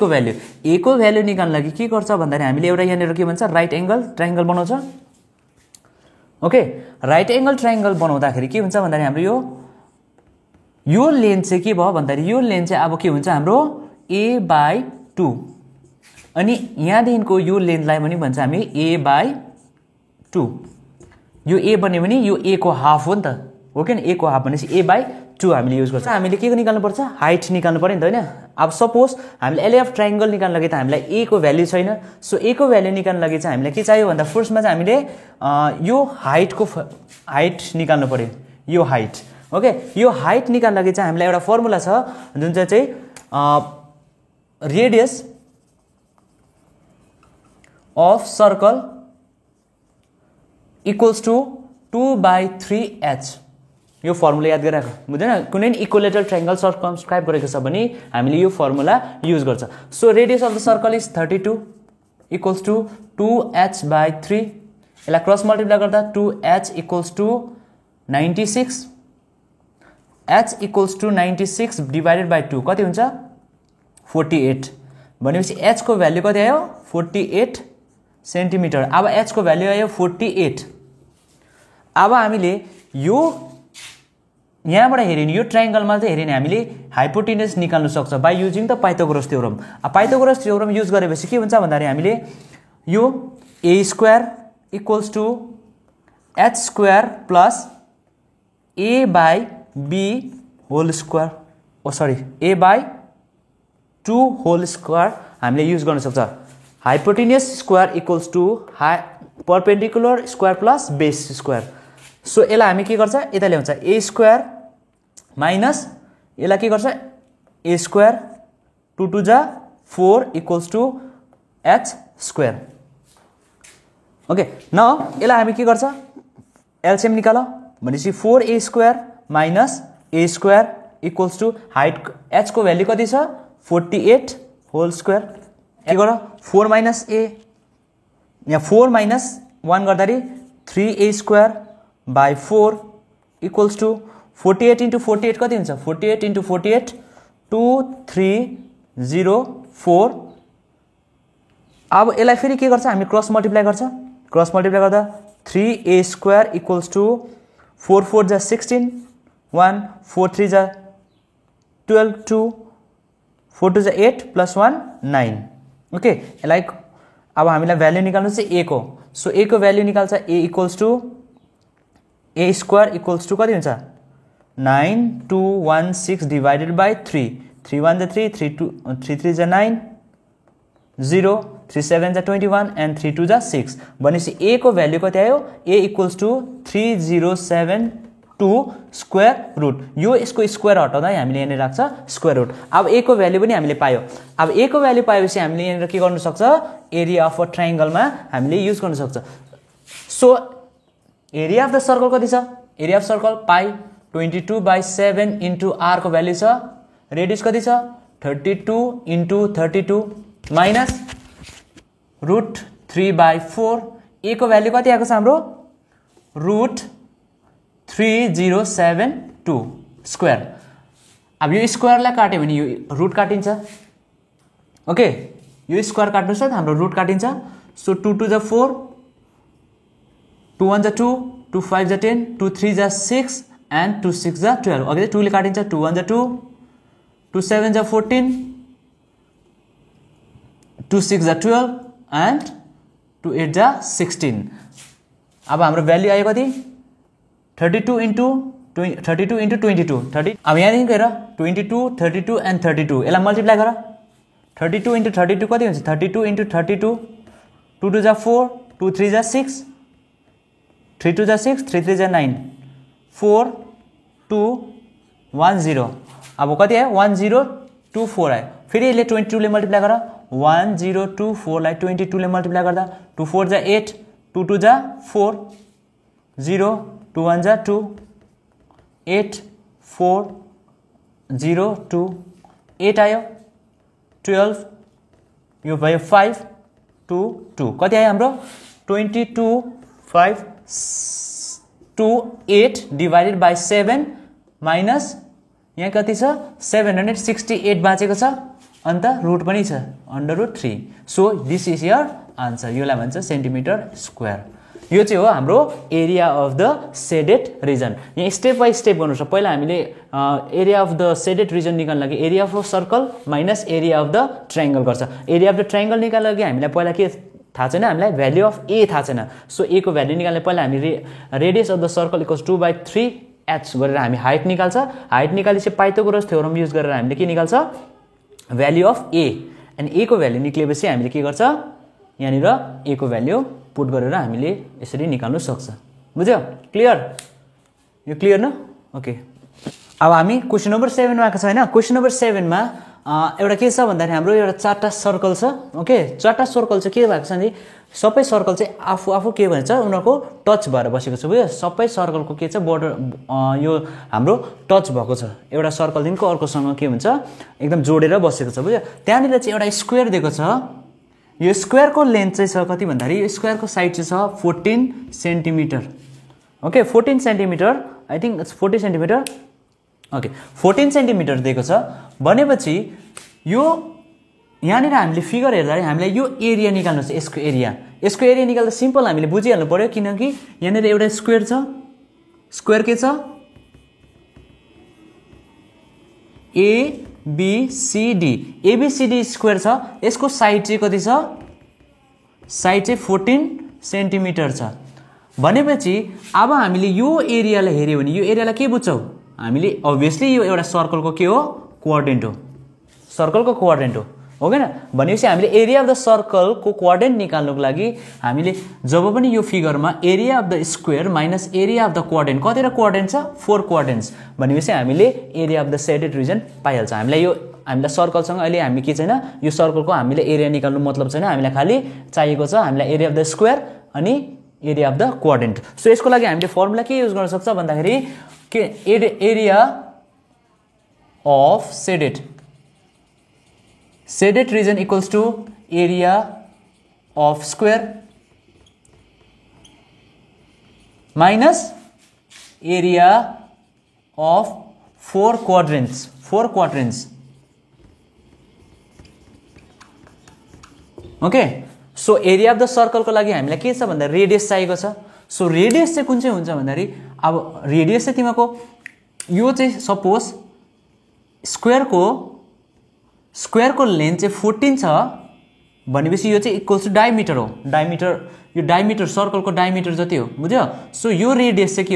को भ्यालु निकाल्न लागि के गर्छ भन्दाखेरि हामीले एउटा यहाँनिर के भन्छ राइट एंगल ट्रायंगल बनाउँछ ओके राइट एंगल ट्रायंगल बनाउँदाखेरि के हुन्छ भन्दाखेरि हाम्रो यो लेन्थ चाहिँ के भयो भन्दाखेरि यो लेन्थ चाहिँ अब के हुन्छ हाम्रो a/2 अनि यहाँदेखिको यो लेन्थलाई पनि भन्छ हामी a/2 यो a बन्यो भने यो a को हाफ हो नि त हो कि a को हाफ भनेपछि a/2 हामीले युज गर्छ हामीले के निकाल्नु पर्छ हाइट निकाल्नु पर्यो नि त हैन अब सपोज हामीले एरिया अफ ट्रायंगल निकाल्न लागि त हामीलाई a को भ्यालु छैन सो a को भ्यालु निकाल्न लागि चाहिँ हामीलाई के चाहियो भन्दा फर्स्टमा चाहिँ हामीले यो हाइट निकाल्नु पर्यो यो हाइट ओके यो हाइट निकाल्न लागि चाहिँ हामीलाई एउटा फर्मुला छ जुन चाहिँ radius of circle equals to 2/3h यो फर्मुला याद गरिराख बुझ्दैन कुनै इक्विलेटरल ट्रायंगल सर्कमस्क्राइब गरेको छ भने हामीले यो फर्मुला युज गर्छ so radius of the circle is 32 equals to 2h/3 यसलाई क्रस मल्टिप्लाई गर्दा 2h equals to 96 h equals to 96 divided by 2 कति हुन्छ 48 भनेपछि h को भ्यालु कति आयो 48 सेन्टिमिटर अब h को भ्यालु आयो 48 अब हामीले यो यहाँबाट हेर्यो नि यो ट्रायंगलमा चाहिँ हेर्यो नि हामीले हाइपोटेन्युस निकाल्न सक्छ by using the Pythagoras theorem Pythagoras theorem use गरेपछि के हुन्छ भन्दाखेरि हामीले यो a square equals to h square plus a by b whole square oh sorry a by 2 whole square हामीले युज गर्न सक्छ hypotenuse square equals to perpendicular square plus base square so यसलाई हामी के गर्छ यता ल्याउँछ a स्क्वायर माइनस यसलाई के गर्छ a स्क्वायर 2 2 जा 4 equals to h square okay न यसलाई हामी के गर्छ एलसीएम निकाल भनेपछि 4a square minus a square equals to height h को भ्यालु कति छ 48 होल स्क्वायर के गर 4 माइनस a यहाँ 4 माइनस 1 गर्दाखेरि 3a square by 4 equals to 48 into 48 कति हुन्छ 48 into 48 2304 अब यसलाई फेरि के गर्छ हामी क्रस मल्टिप्लाई गर्छ क्रस मल्टिप्लाई गर्दा 3a स्क्वायर इक्वल्स टु 4 4 जा 16 1 4 3 जा 12 2 4 2 जा 8 प्लस 1 9 ओके यसलाई अब हामीलाई भ्यालु निकाल्नु चाहिँ a को सो a को भ्यालु निकाल्छ a equals to a square equals to कति हुन्छ 9216 डिवाइडेड बाइ 3 3 1 जा 3 3 2 3 3 जा 9 0 3 7 जा 21 एन्ड 3 2 जा 6 भनेपछि a को भ्यालु कति आयो a equals to 3072 square root यो यसको स्क्वायर हटाउँदा हामीले यहाँनिर राख्छ स्क्वायर रुट अब a को भ्यालु पनि हामीले पायो अब a को भ्यालु पाएपछि हामीले यहाँनिर के गर्न सक्छ एरिया अफ अ ट्रायंगलमा हामीले युज गर्न सक्छ so area of the circle कति छ area of circle pi 22/7 into r को भ्यालु छ रेडियस कति छ 32 इन्टु 32 माइनस रुट 3/4 a को भ्यालु कति आएको छ हाम्रो रुट 3072 स्क्वायर अब यो स्क्वायरलाई काट्यो भने यो रुट काटिन्छ ओके यो स्क्वायर काट्नु छ हाम्रो रुट काटिन्छ सो 2 2 जा 4 2 1 जा 2 2 5 जा 10 2 3 जा 6 and 2 6 जा 12 अघि 2 ले काटिन्छ 2 1 जा 2 2 7 जा 14 2 6 जा 12 and 2 8 जा 16 अब हाम्रो भ्यालु आयो कति 32 इन्टु 22 30 अब यहाँदेखि गएर 22 32 and 32 यसलाई मल्टिप्लाई गर 32 इन्टु 32 कति हुन्छ 32 इन्टु 32 2 2 जा 4 2 3 जा 6 3 2 जा 6 3 3 जा 9 4 2 1 0 अब कति आयो 1024 आयो फेरि यसले 22 ले मल्टिप्लाई गर 1024 लाई 22 ले मल्टिप्लाई गर्दा 2 4 जा 8 2 2 जा 4 0 2 1 जा 2 8 4 0 2 8 आयो 12 यो भयो 5 2 2 कति आयो हाम्रो 22 5 2 8 डिवाइडेड बाइ 7 माइनस यहाँ कति छ 768 बाँचेको छ अन्त रुट पनि छ √3 so this is your answer योलाई भन्छ सेन्टिमिटर स्क्वायर यो चाहिँ हो हाम्रो area of the shaded region यहाँ स्टेप बाइ स्टेप गर्नुपर्छ पहिला हामीले area of the shaded region निकाल्न लागि area of circle minus area of the triangle गर्छ एरिया अफ द ट्रायंगल निकाल्न लागि हामीलाई पहिला के थाहा छैन हामीलाई भ्यालु अफ a थाहा छैन सो a को भ्यालु निकाल्ने पहिला हामी radius of the circle equals 2/3h गरेर हामी हाइट निकाल्छ हाइट निकालेपछि पाइथागोरस थ्योरम युज गरेर हामीले के निकाल्छ value of a and a को भ्यालु निक्लेपछि हामीले के गर्छ यहाँनिर a को भ्यालु पुट गरेर हामीले यसरी निकाल्न सक्छ बुझ्यो क्लियर यो क्लियर न ओके अब हामी क्वेशन नम्बर 7 मा आएको छ हैन क्वेशन नम्बर 7 मा एउटा के छ भन्दाखेरि हाम्रो एउटा चारवटा सर्कल छ ओके चारवटा सर्कल चाहिँ के भएको छ भने सबै सर्कल चाहिँ आफू के भन्छ उनीहरूको टच भएर बसेको छ बुझ्यो सबै सर्कलको के छ बोर्डर यो हाम्रो टच भएको छ एउटा सर्कलदेखिको अर्कोसँग के हुन्छ एकदम जोडेर बसेको छ बुझ्यो त्यहाँनिर चाहिँ एउटा स्क्वायर दिएको छ यो स्क्वायरको लेन्थ चाहिँ छ कति भन्दाखेरि यो स्क्वायरको साइड चाहिँ छ 14 centimetre okay 14 centimetre I think it's 40 centimetre okay 14 centimetre दिएको छ भनेपछि यो यहाँनिर हामीले फिगर हेर्दाखेरि हामीलाई यो एरिया निकाल्नु छ यसको एरिया निकाल्दा सिम्पल हामीले बुझिहाल्नु पर्यो किनकि यहाँनिर एउटा स्क्वायर छ स्क्वायर के छ एबीसीडी स्क्वायर छ यसको साइड चाहिँ कति छ साइड चाहिँ 14 सेन्टिमिटर छ भनेपछि अब हामीले यो एरियालाई हेर्यो भने यो एरियालाई के बुझ्छौ हामीले अभियसली यो एउटा सर्कलको के हो कोअर्डिनेट हो सर्कलको कोअर्डिनेट हो हैन भनेपछि हामीले एरिया अफ द सर्कलको कोअर्डिनेट निकाल्नुको लागि हामीले जब पनि यो फिगरमा area of the square minus area of the coordinate कतिवटा कोअर्डिनेट छ 4 कोअर्डिनेट्स भनेपछि हामीले area of the shaded region पाइहाल्छ हामीलाई सर्कलसँग अहिले हामी के छैन यो सर्कलको हामीले एरिया निकाल्नु मतलब छैन हामीलाई खाली चाहिएको छ हामीलाई एरिया अफ द स्क्वायर अनि area of the coordinate so यसको लागि हामीले फर्मुला के युज गर्न सक्छ भन्दाखेरि के area of shaded region equals to area of square minus area of 4 quadrants okay so area of the circle को लागि हामीलाई के छ भन्दा रेडियस चाहिएको छ सो रेडियस चाहिँ कुन चाहिँ हुन्छ भन्दाखेरि अब रेडियस चाहिँ तिमीको यो चाहिँ सपोज स्क्वायरको लेन्थ चाहिँ 14 छ भनेपछि यो चाहिँ इक्वल्स टु डायमिटर हो यो डायमिटर सर्कलको डायमिटर जति हो बुझ्यो सो यो रेडियस चाहिँ के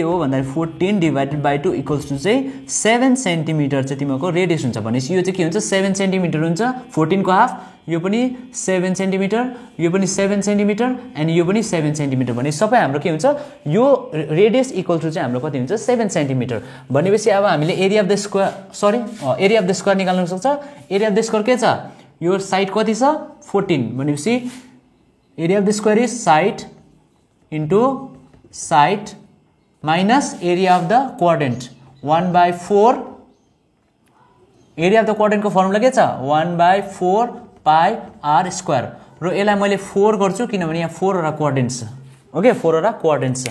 हो भन्दाखेरि 14 डिभाइडेड बाइ 2 इक्वल्स टु चाहिँ 7 सेन्टिमिटर चाहिँ तिमीको रेडियस हुन्छ भनेपछि यो चाहिँ के हुन्छ 7 सेन्टिमिटर हुन्छ 14 को हाफ यो पनि 7 सेन्टिमिटर यो पनि 7 सेन्टिमिटर एन्ड यो पनि 7 सेन्टिमिटर भने सबै हाम्रो के हुन्छ यो रेडियस इक्वल टु चाहिँ हाम्रो कति हुन्छ 7 सेन्टिमिटर भनेपछि अब हामीले एरिया अफ द स्क्वायर निकाल्न सक्छ एरिया अफ द स्क्वायर के छ यो साइड कति छ 14 भनेपछि area of the square is side into side minus area of the quadrant 1/4 area of the क्वाड्रेन्टको फर्मुला के छ 1/4 पाई आर स्क्वायर र यसलाई मैले 4 गर्छु किनभने यहाँ 4 वटा कोअर्डिनेट्स छ ओके 4 वटा कोअर्डिनेट्स छ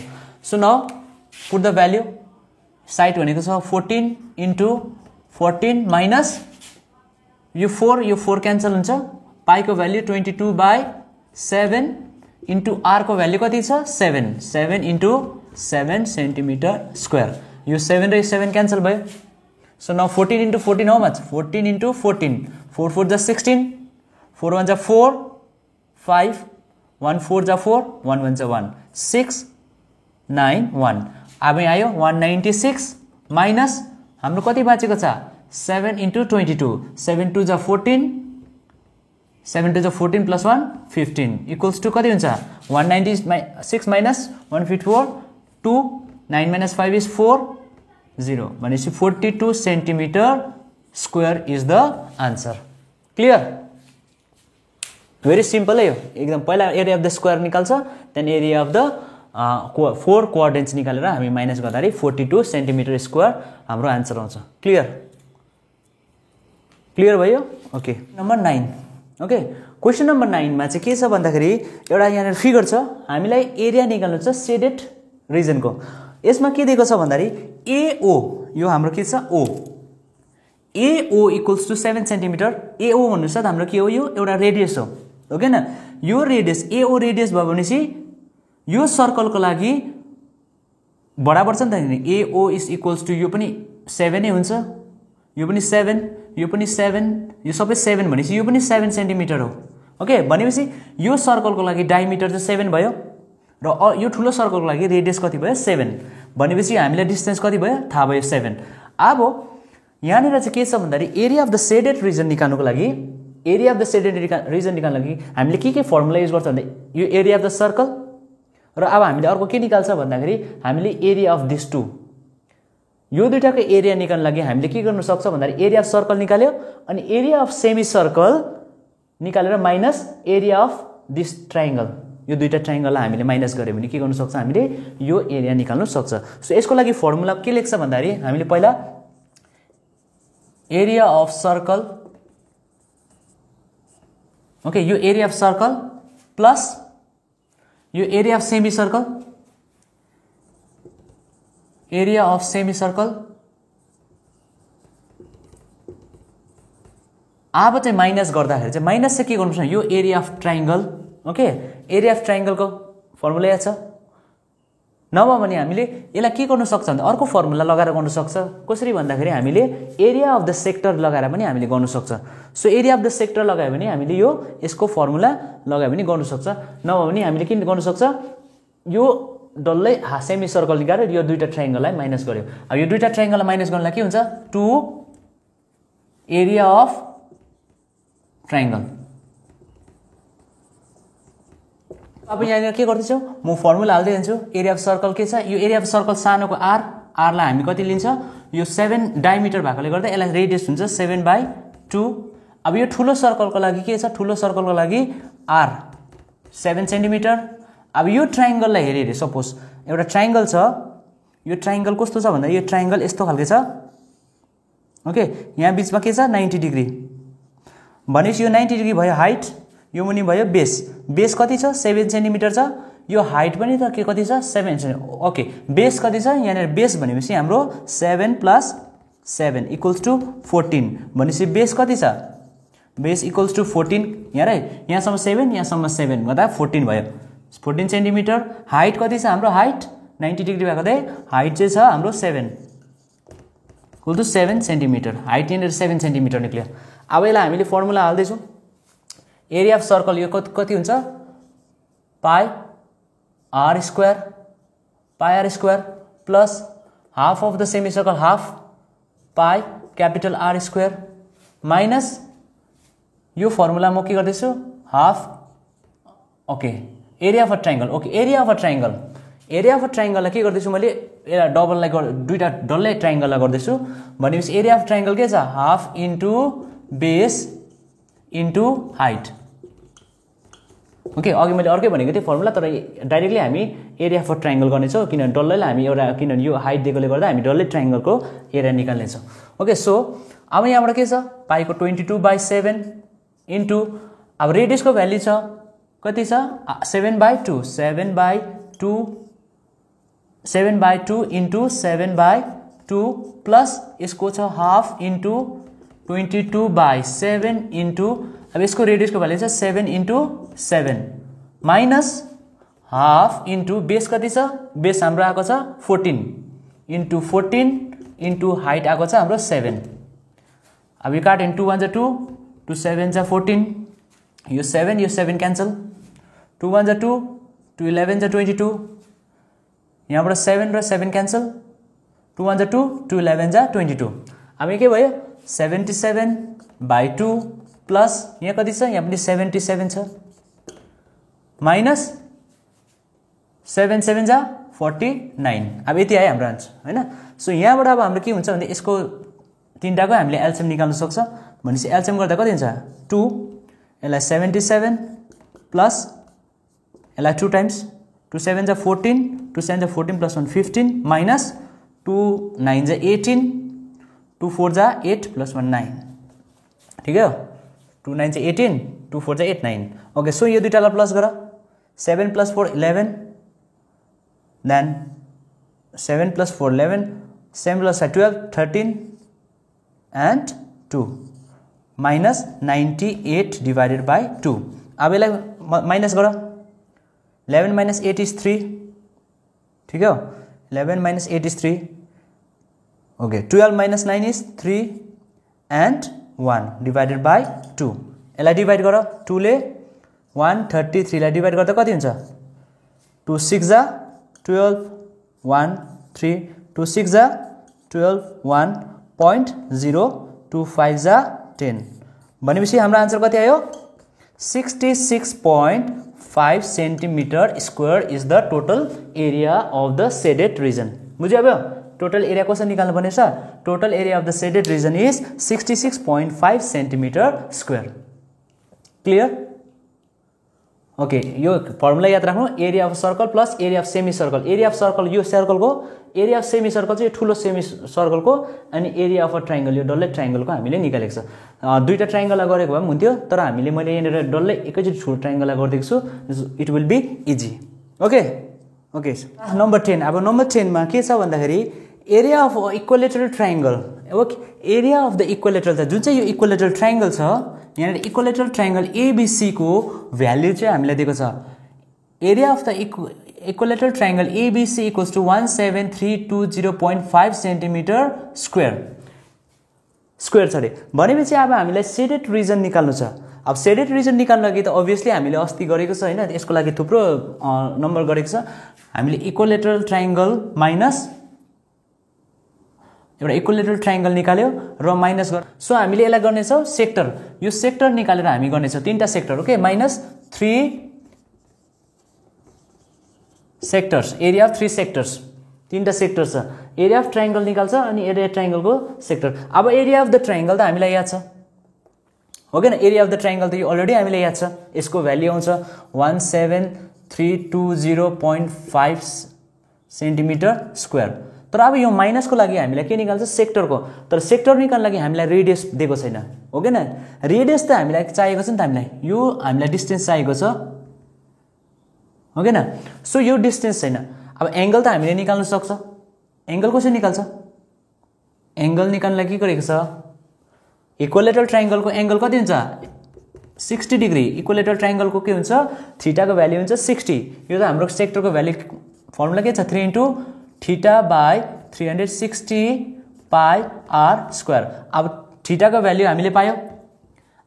so now put the value side भनेको छ 14 इन्टु 14 माइनस यो 4 क्यान्सल हुन्छ पाईको भ्याल्यु 22/7 इन्टु आर को भ्याल्यु कति छ 7 इन्टु 7 सेन्टिमिटर स्क्वायर यो 7 र 7 क्यान्सल भयो so now 14 into 14 how much 14 into 14 4 4 जा 16 4 1 जा 4 5 1 4 जा 4 1 1 जा 1 6 9 1 अब आयो 196 माइनस हाम्रो कति बाँचेको छ 7 इन्टु 22 7 2 जा 14 7 2 जा 14 प्लस 1 15 इक्वल्स टु कति हुन्छ 196 माइनस 154 2 9 माइनस 5 इज 4 0 भनेपछि 42 centimetre square is the answer clear very simple है यो एकदम पहिला एरिया अफ द स्क्वायर निकाल्छ then area of the 4 coordinates निकालेर हामी माइनस गर्दाखेरि 42 सेन्टिमिटर स्क्वायर हाम्रो आन्सर आउँछ क्लियर भयो okay number 9 okay question number 9 मा चाहिँ के छ भन्दाखेरि एउटा यहाँ फिगर छ हामीलाई एरिया निकाल्नु छ सेडेड रिजनको यसमा के दिएको छ भन्दाखेरि एओ यो हाम्रो के छ ओ एओ इक्वल्स टु 7 सेन्टिमिटर एओ भन्नुसाथ हाम्रो के हो यो एउटा रेडियस हो ओके न यो रेडियस एओ रेडियस भयो भनेपछि यो सर्कलको लागि बराबर छ नि त एओ इज इक्वल्स टु यो पनि 7 नै हुन्छ यो पनि 7 यो पनि 7 यो सबै 7 भनेपछि यो पनि 7 सेन्टिमिटर हो ओके भनेपछि यो सर्कलको लागि डायमिटर चाहिँ 7 भयो र यो ठुलो सर्कलको लागि रेडियस कति भयो 7 भनेपछि हामीलाई डिस्टेन्स कति भयो थाहा भयो 7 अब यहाँनिर चाहिँ के छ भन्दाखेरि area of the shaded region निकाल्नुको लागि area of the shaded region निकाल्नको लागि हामीले के फर्मुला युज गर्छ भन्दा यो एरिया अफ द सर्कल र अब हामीले अर्को के निकाल्छ भन्दाखेरि हामीले एरिया अफ दिस टु यो दुईटाको एरिया निकाल्न लागि हामीले के गर्न सक्छ भन्दाखेरि एरिया अफ सर्कल निकाल्यो अनि एरिया अफ सेमी सर्कल निकालेर minus area of this triangle, यो दुईटा ट्रायंगललाई हामीले माइनस गर्यो भने के गर्न सक्छ हामीले यो एरिया निकाल्न सक्छ। सो यसको लागि फर्मुला के लेख्छ भन्दाखेरि हामीले पहिला एरिया अफ सर्कल, ओके, यो एरिया अफ सर्कल प्लस यो area of semi circle, area of semi circle, अब चाहिँ माइनस गर्दाखेरि चाहिँ माइनस चाहिँ के गर्नुपर्छ यो area of triangle, okay, area of ट्रायंगलको फर्मुला याद छ, नभए भने हामीले यसलाई के गर्न सक्छ भने अर्को फर्मुला लगाएर गर्न सक्छ। कसरी भन्दाखेरि हामीले एरिया अफ द सेक्टर लगाएर पनि हामीले गर्न सक्छ। So area of the sector लगायो भने हामीले यो यसको फर्मुला लगायो भने गर्न सक्छ, नभए भने हामीले के गर्न सक्छ यो डल्लै सेमी सर्कल निकालेर यो दुईटा ट्रायंगललाई माइनस गर्यो। अब यो दुईटा ट्रायंगललाई माइनस गर्नलाई के हुन्छ 2 एरिया अफ ट्रायंगल। अब यहाँ के गर्दैछौँ म फर्मुला हाल्दै जान्छु। एरिया अफ सर्कल के छ, यो एरिया अफ सर्कल सानोको r लाई हामी कति लिन्छ यो 7 डायमिटर भएकोले गर्दा यसलाई रेडियस हुन्छ 7/2। अब यो ठुलो सर्कलको लागि के छ, ठुलो सर्कलको लागि r 7 सेन्टिमिटर। अब यो ट्रायंगललाई हेरे सपोज एउटा ट्रायंगल छ, यो ट्रायंगल कस्तो छ भन्दा यो ट्रायंगल यस्तो खालको छ, ओके, यहाँ बीचमा के छ 90 डिग्री भनेपछि यो 90 डिग्री भयो हाइट, यो मुनि भयो बेस, बेस कति छ 7 सेन्टिमिटर छ, यो हाइट पनि त के कति छ 7 सेन्टिमिटर, ओके, बेस कति छ यहाँ बेस भनेपछि हाम्रो 7 + 7 = 14 भनेपछि बेस कति छ, बेस = 14 यहाँ रे यहाँसम्म 7 यहाँसम्म 7 गर्दा 14 भयो 14 सेन्टिमिटर। हाइट कति छ हाम्रो, हाइट 90 डिग्री भएको चाहिँ हाइट चाहिँ छ हाम्रो 7 = 7 सेन्टिमिटर, हाइट यहाँनिर 7 सेन्टिमिटर निक्ल्यो। अब यसलाई हामीले फर्मुला हाल्दैछौँ, एरिया अफ सर्कल यो कति हुन्छ pi r square plus half of the semi circle half pi capital R square minus यो फर्मुला म के गर्दैछु half, okay, area of a triangle, okay, area of a triangle, area of a ट्रायंगललाई के गर्दैछु मैले यसलाई डबललाई दुईटा डल्लै ट्रायंगललाई गर्दैछु भनेपछि एरिया अफ ट्रायंगल के छ half into base into height, okay, अघि मैले अर्कै भनेको थिएँ फर्मुला, तर डाइरेक्टली हामी एरिया अफ अ ट्रायंगल गर्नेछौँ किनभने डल्लैलाई हामी एउटा किनभने यो हाइट दिएकोले गर्दा हामी डल्लै ट्रायंगलको एरिया निकाल्नेछौँ। ओके, सो अब यहाँबाट के छ पाईको 22/7 इन्टु अब रेडियसको भ्यालु छ कति छ 7/2 इन्टु 7/2 प्लस यसको छ हाफ इन्टु 22/7 इन्टु अब यसको रेडियसको भ्यालु छ 7 into 7 minus half into base कति छ, बेस हाम्रो आएको छ 14 इन्टु 14 इन्टु हाइट आएको छ हाम्रो 7। अब यो काट्यो भने 2 1 2 2 7 14, यो 7 क्यान्सल, 2 1 2 2 11 22, यहाँबाट 7 र 7 क्यान्सल, 2 1 2 2 11 22। अब यो के भयो 77/2 प्लस यहाँ कति छ यहाँ पनि 77 छ माइनस 7 7 49। अब यति आयो हाम्रो आन्सर हैन। सो यहाँबाट अब हाम्रो के हुन्छ भने यसको तीनटाको हामीले एलसीएम निकाल्न सक्छ भनेपछि एलसीएम गर्दा कति हुन्छ 2, यसलाई 77 प्लस यसलाई 2 टाइम्स 2 7 14, 2 7 14 प्लस 1 15 माइनस 2 9 18, 2 4 8 प्लस 1 9, ठीक है, 2 9 18, 2 4 8 9। ओके, सो यो दुईटालाई प्लस गर 7 + 4 11 देन 7 + 4 11 7 + 12 13 and 2 minus 98/2। अब यसलाई माइनस गर 11 minus 8 is 3, ठीक है, 11 minus 8 is 3, okay, 12 minus 9 is 3 and 1/2। यसलाई डिभाइड गर 2 ले 133 लाई डिभाइड गर्दा कति हुन्छ 2 6 12 1 3 2 6 12 1.025 10 भनेपछि हाम्रो आन्सर कति आयो 66.5 centimetre square is the total area of the shaded region. बुझ्यो अब टोटल एरिया कसरी निकाल्नु पर्ने छ total area of the shaded region is 66.5 centimetre square clear okay यो फर्मुला याद राख्नु area of circle plus area of semi circle area of circle यो सर्कलको एरिया अफ सेमी सर्कल चाहिँ ठुलो सेमी सर्कलको अनि एरिया अफ अ ट्रायंगल यो डल्लै ट्रायंगलको हामीले निकालेको छ दुईटा ट्रायंगललाई गरेको भए हुन्थ्यो तर हामीले मैले यहाँनिर डल्लै एकैचोटि ठुलो ट्रायंगललाई गरिदिएको छु it will be easy okay okay number 10 अब नम्बर 10 मा के छ भन्दाखेरि area of equilateral triangle okay area of the equilateral जुन चाहिँ यो इक्विलेटरल ट्रायंगल छ यहाँ इक्विलेटरल ट्रायंगल एबीसी को भ्यालु चाहिँ हामीलाई दिएको छ area of the equilateral triangle ABC equals to 17320.5 centimetre square square छ रे भनेपछि अब हामीलाई सेडेड रिजन निकाल्नु छ अब सेडेड रिजन निकाल्न लागि त obviously हामीले अस्ति गरेको छ हैन यसको लागि थुप्रो नम्बर गरेको छ हामीले इक्विलेटरल ट्रायंगल माइनस एउटा इक्विलेटरल ट्रायंगल निकाल्यो र माइनस गर सो हामीले यसलाई गर्ने छौ सेक्टर यो सेक्टर निकालेर हामी गर्ने छौ तीनटा sector okay minus 3 sectors area of 3 sectors तीनटा सेक्टर छ एरिया अफ ट्रायंगल निकाल्छ अनि एरिया ट्रायंगलको सेक्टर अब एरिया अफ द ट्रायंगल त हामीलाई याद छ ओके न एरिया अफ द ट्रायंगल त यो अलरेडी हामीलाई याद छ यसको भ्यालु आउँछ 17320.5 सेन्टिमिटर स्क्वायर तर अब यो माइनस को लागि हामीलाई के निकाल्छ सेक्टरको तर सेक्टर निकाल्न लागि हामीलाई रेडियस दिएको छैन ओके न रेडियस त हामीलाई चाहिएको छ नि त हामीलाई यो हामीलाई डिस्टेन्स चाहिएको छ ओके न सो यो डिस्टेन्स छैन अब एंगल त हामीले निकाल्न सक्छ एंगल कसरी निकाल्छ एंगल निकाल्न के गरेको छ इक्विलेटरल ट्रायंगल को एंगल कति हुन्छ 60 डिग्री इक्विलेटरल ट्रायंगल को के हुन्छ थीटा को भ्यालु हुन्छ 60 यो त हाम्रो सेक्टर को भ्यालु फर्मुला के छ 3 * theta by 360 pi r square अब थीटा को भ्यालु हामीले पायौ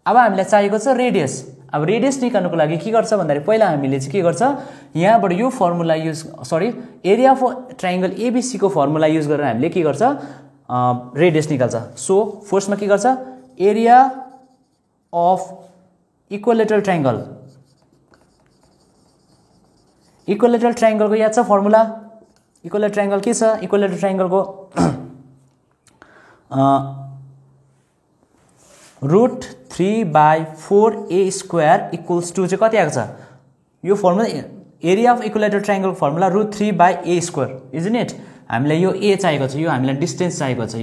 अब हामीलाई चाहिएको छ रेडियस अब रेडियस निकाल्नको लागि के गर्छ भन्दाखेरि पहिला हामीले चाहिँ के गर्छ यहाँबाट यो formula use sorry area of triangle ABC को फर्मुला युज गरेर हामीले के गर्छ रेडियस निकाल्छ सो फर्स्टमा के गर्छ एरिया अफ इक्विलेटरल ट्रायंगल को याद छ फर्मुला इक्विलेटरल ट्रायंगल के छ इक्विलेटरल ट्रायंगल को √3/4a स्क्वायर इक्वल्स टु चाहिँ कति आएको छ यो formula area of equilateral triangle formula √3/a square isn't it हामीलाई यो a चाहिएको छ यो हामीलाई डिस्टेन्स चाहिएको छ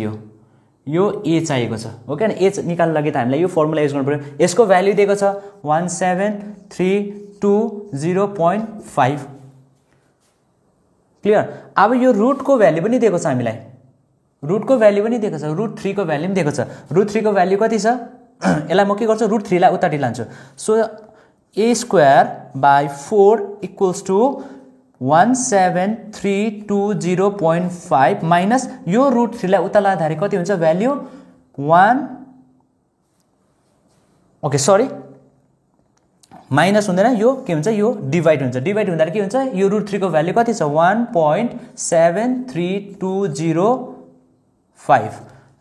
यो a चाहिएको छ ओके न a निकाल्न लागि त हामीलाई यो फर्मुला युज गर्नु पर्यो यसको भ्यालु दिएको छ 17320.5 क्लियर अब यो रुट को भ्यालु पनि दिएको छ हामीलाई रुट को भ्यालु पनि दिएको छ √3 को भ्यालु पनि दिएको छ √3 को भ्यालु कति छ यसलाई म के गर्छु √3 लाई उताटी लान्छु so a²/4 equals to 17320.5 minus यो √3 लाई उता लाँदाखेरि कति हुन्छ भ्यालु 1 ओके सरी माइनस हुँदैन यो के हुन्छ यो डिवाइड हुन्छ डिवाइड हुँदा के हुन्छ यो √3 को भ्यालु कति छ 1.7320.5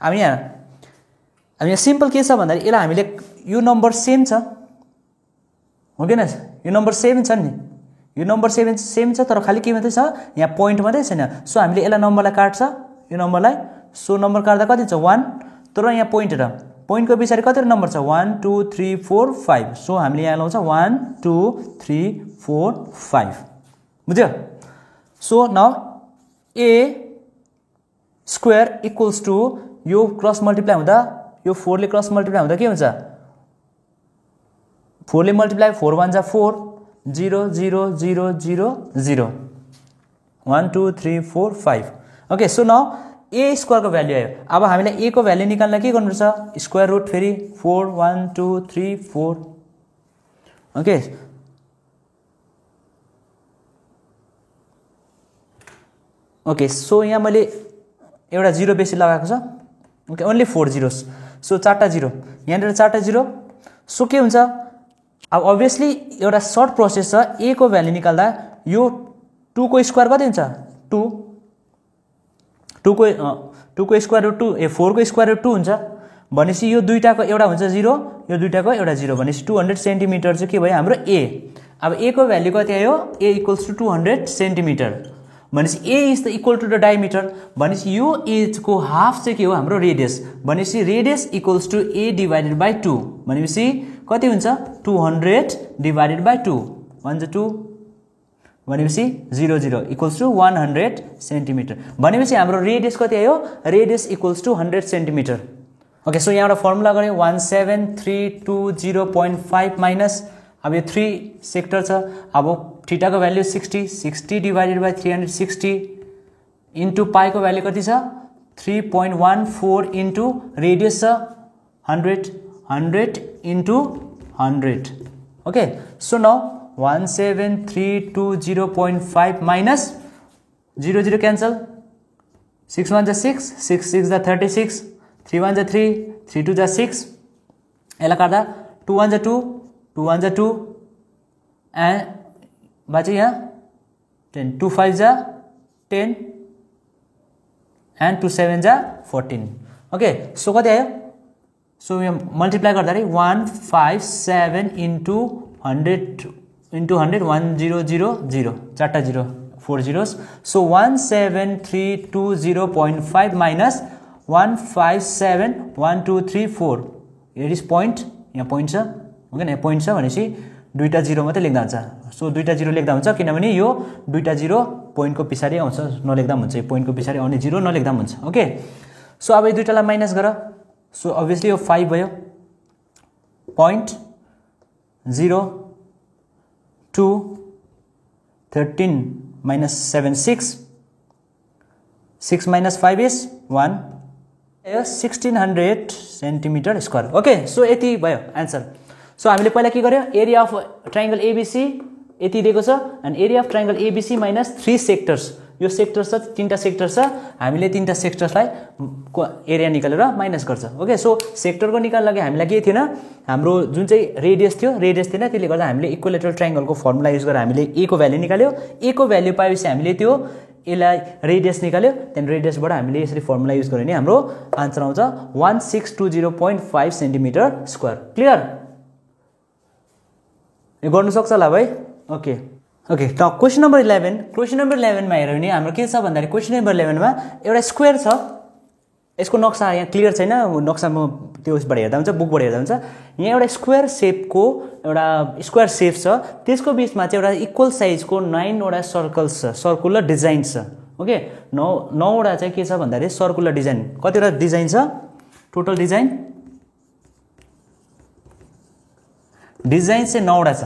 अब यहाँ सिम्पल के छ भन्दाखेरि यसलाई हामीले यो नम्बर सेम छ हो कि न यो नम्बर सेम छ नि यो नम्बर सेम छ तर खाली के मात्रै छ यहाँ पोइन्ट मात्रै छैन सो हामीले यसलाई नम्बरलाई काट्छ यो नम्बरलाई सो नम्बर काट्दा कति छ 1 तर यहाँ पोइन्ट र पोइन्टको पछाडि कति नम्बर छ 1 2 3 4 5 सो हामीले यहाँ लाउँछ 1 2 3 4 5 बुझ्यो so now a square equals to यो क्रस मल्टिप्लाई हुँदा यो 4 ले क्रस मल्टिप्लाई हुँदा के हुन्छ 4 ले मल्टिप्लाई 4 1 जा 4 0 0 0 0 0 1 2 3 4 5 okay so now a square को भ्यालु आयो अब हामीलाई a को भ्यालु निकाल्न के गर्नुपर्छ स्क्वायर रुट फेरि 4 1 2 3 4 ओके ओके सो यहाँ मैले एउटा 0 बेसी लगाएको छ ओके ओन्ली 4 zeros सो चारटा 0 यहाँनिर चारटा 0 सो के हुन्छ अब obviously एउटा सर्ट प्रोसेस छ a को भ्यालु निकाल्दा यो 2 को स्क्वायर कति हुन्छ 2 को स्क्वायर रुट 2 4 को स्क्वायर रुट 2 हुन्छ भनेपछि यो दुईटाको एउटा हुन्छ 0 यो दुईटाको एउटा 0 भनेपछि 200 सेन्टिमिटर चाहिँ के भयो हाम्रो a अब a को भ्यालु कति आयो a इक्वल्स टु 200 सेन्टिमिटर भनेपछि A is the equal to the diameter भनेपछि यो एजको हाफ चाहिँ के हो हाम्रो रेडियस भनेपछि radius equals to a divided by 2 भनेपछि कति हुन्छ 200 डिभाइडेड बाई 2 1 जा 2 भनेपछि 0 0 इक्वल्स टु 100 सेन्टिमिटर भनेपछि हाम्रो रेडियस कति आयो radius equals to 100 centimetre okay so यहाँबाट फर्मुला गऱ्यौँ 17320.5 माइनस अब यो 3 सेक्टर छ अब थीटाको भ्यालु 60 डिभाइडेड बाई 360 इन्टु पाईको भ्यालु कति छ 3.14 इन्टु रेडियस छ 100 into 100 okay so now 17320.5 minus 0 0 cancel 6 1 जा 6 6 6 जा 36 3 1 जा 3 3 2 जा 6 यसलाई काट्दा 2 1 जा 2 2 1 जा 2 एन्ड बाँच्यो यहाँ 10 2 5 जा 10 एन्ड 2 7 जा 14 ओके सो कति आयो सो यहाँ मल्टिप्लाई गर्दाखेरि 157 into 100 into 100 1000 चारटा 0 4 zeros so 17320.5 minus 1571234 it is point यहाँ point छ ओके न point छ भनेपछि दुईटा 0 मात्रै लेख्दा हुन्छ सो दुईटा 0 लेख्दा हुन्छ किनभने यो दुईटा 0 point को पछाडी आउँछ नलेख्दा पनि हुन्छ point को पछाडी आउने 0 नलेख्दा पनि हुन्छ ओके सो अब यो दुईटालाई माइनस गर सो obviously यो 5 भयो point 0 2 13 minus 7 6 6 minus 5 is 1 1600 centimeter square okay so यति भयो आन्सर सो हामीले पहिला के गर्यो एरिया अफ ट्रायंगल एबीसी यति दिएको छ अनि area of triangle ABC minus 3 sectors यो सेक्टर छ तीनटा सेक्टर छ हामीले तीनटा सेक्टर्सलाई एरिया निकालेर माइनस गर्छ ओके सो सेक्टरको निकाल्न लागि हामीलाई के थिएन हाम्रो जुन चाहिँ रेडियस थिएन त्यसले गर्दा हामीले इक्विलेटरल ट्रायंगलको फर्मुला युज गरेर हामीले ए को भ्यालु निकाल्यो ए को भ्यालु पाएपछि हामीले त्यो यसलाई रेडियस निकाल्यो त्यहाँदेखि रेडियसबाट हामीले यसरी फर्मुला युज गर्यो भने हाम्रो आन्सर आउँछ 1620.5 सेन्टिमिटर स्क्वायर क्लियर यो गर्नु सक्छ होला भाइ ओके ओके त क्वेशन नम्बर 11 मा हेर्यो भने हाम्रो के छ भन्दाखेरि क्वेशन नम्बर 11 मा एउटा स्क्वायर छ यसको नक्सा यहाँ क्लियर छैन नक्सा म त्यो उसबाट हेर्दा हुन्छ बुकबाट हेर्दा हुन्छ यहाँ एउटा स्क्वायर शेपको एउटा स्क्वायर शेप छ त्यसको बीचमा चाहिँ एउटा इक्वल साइजको 9 वटा सर्कल्स छ सर्कुलर डिजाइन छ ओके 9 वटा चाहिँ के छ भन्दाखेरि सर्कुलर डिजाइन कतिवटा डिजाइन छ टोटल डिजाइन चाहिँ 9 वटा छ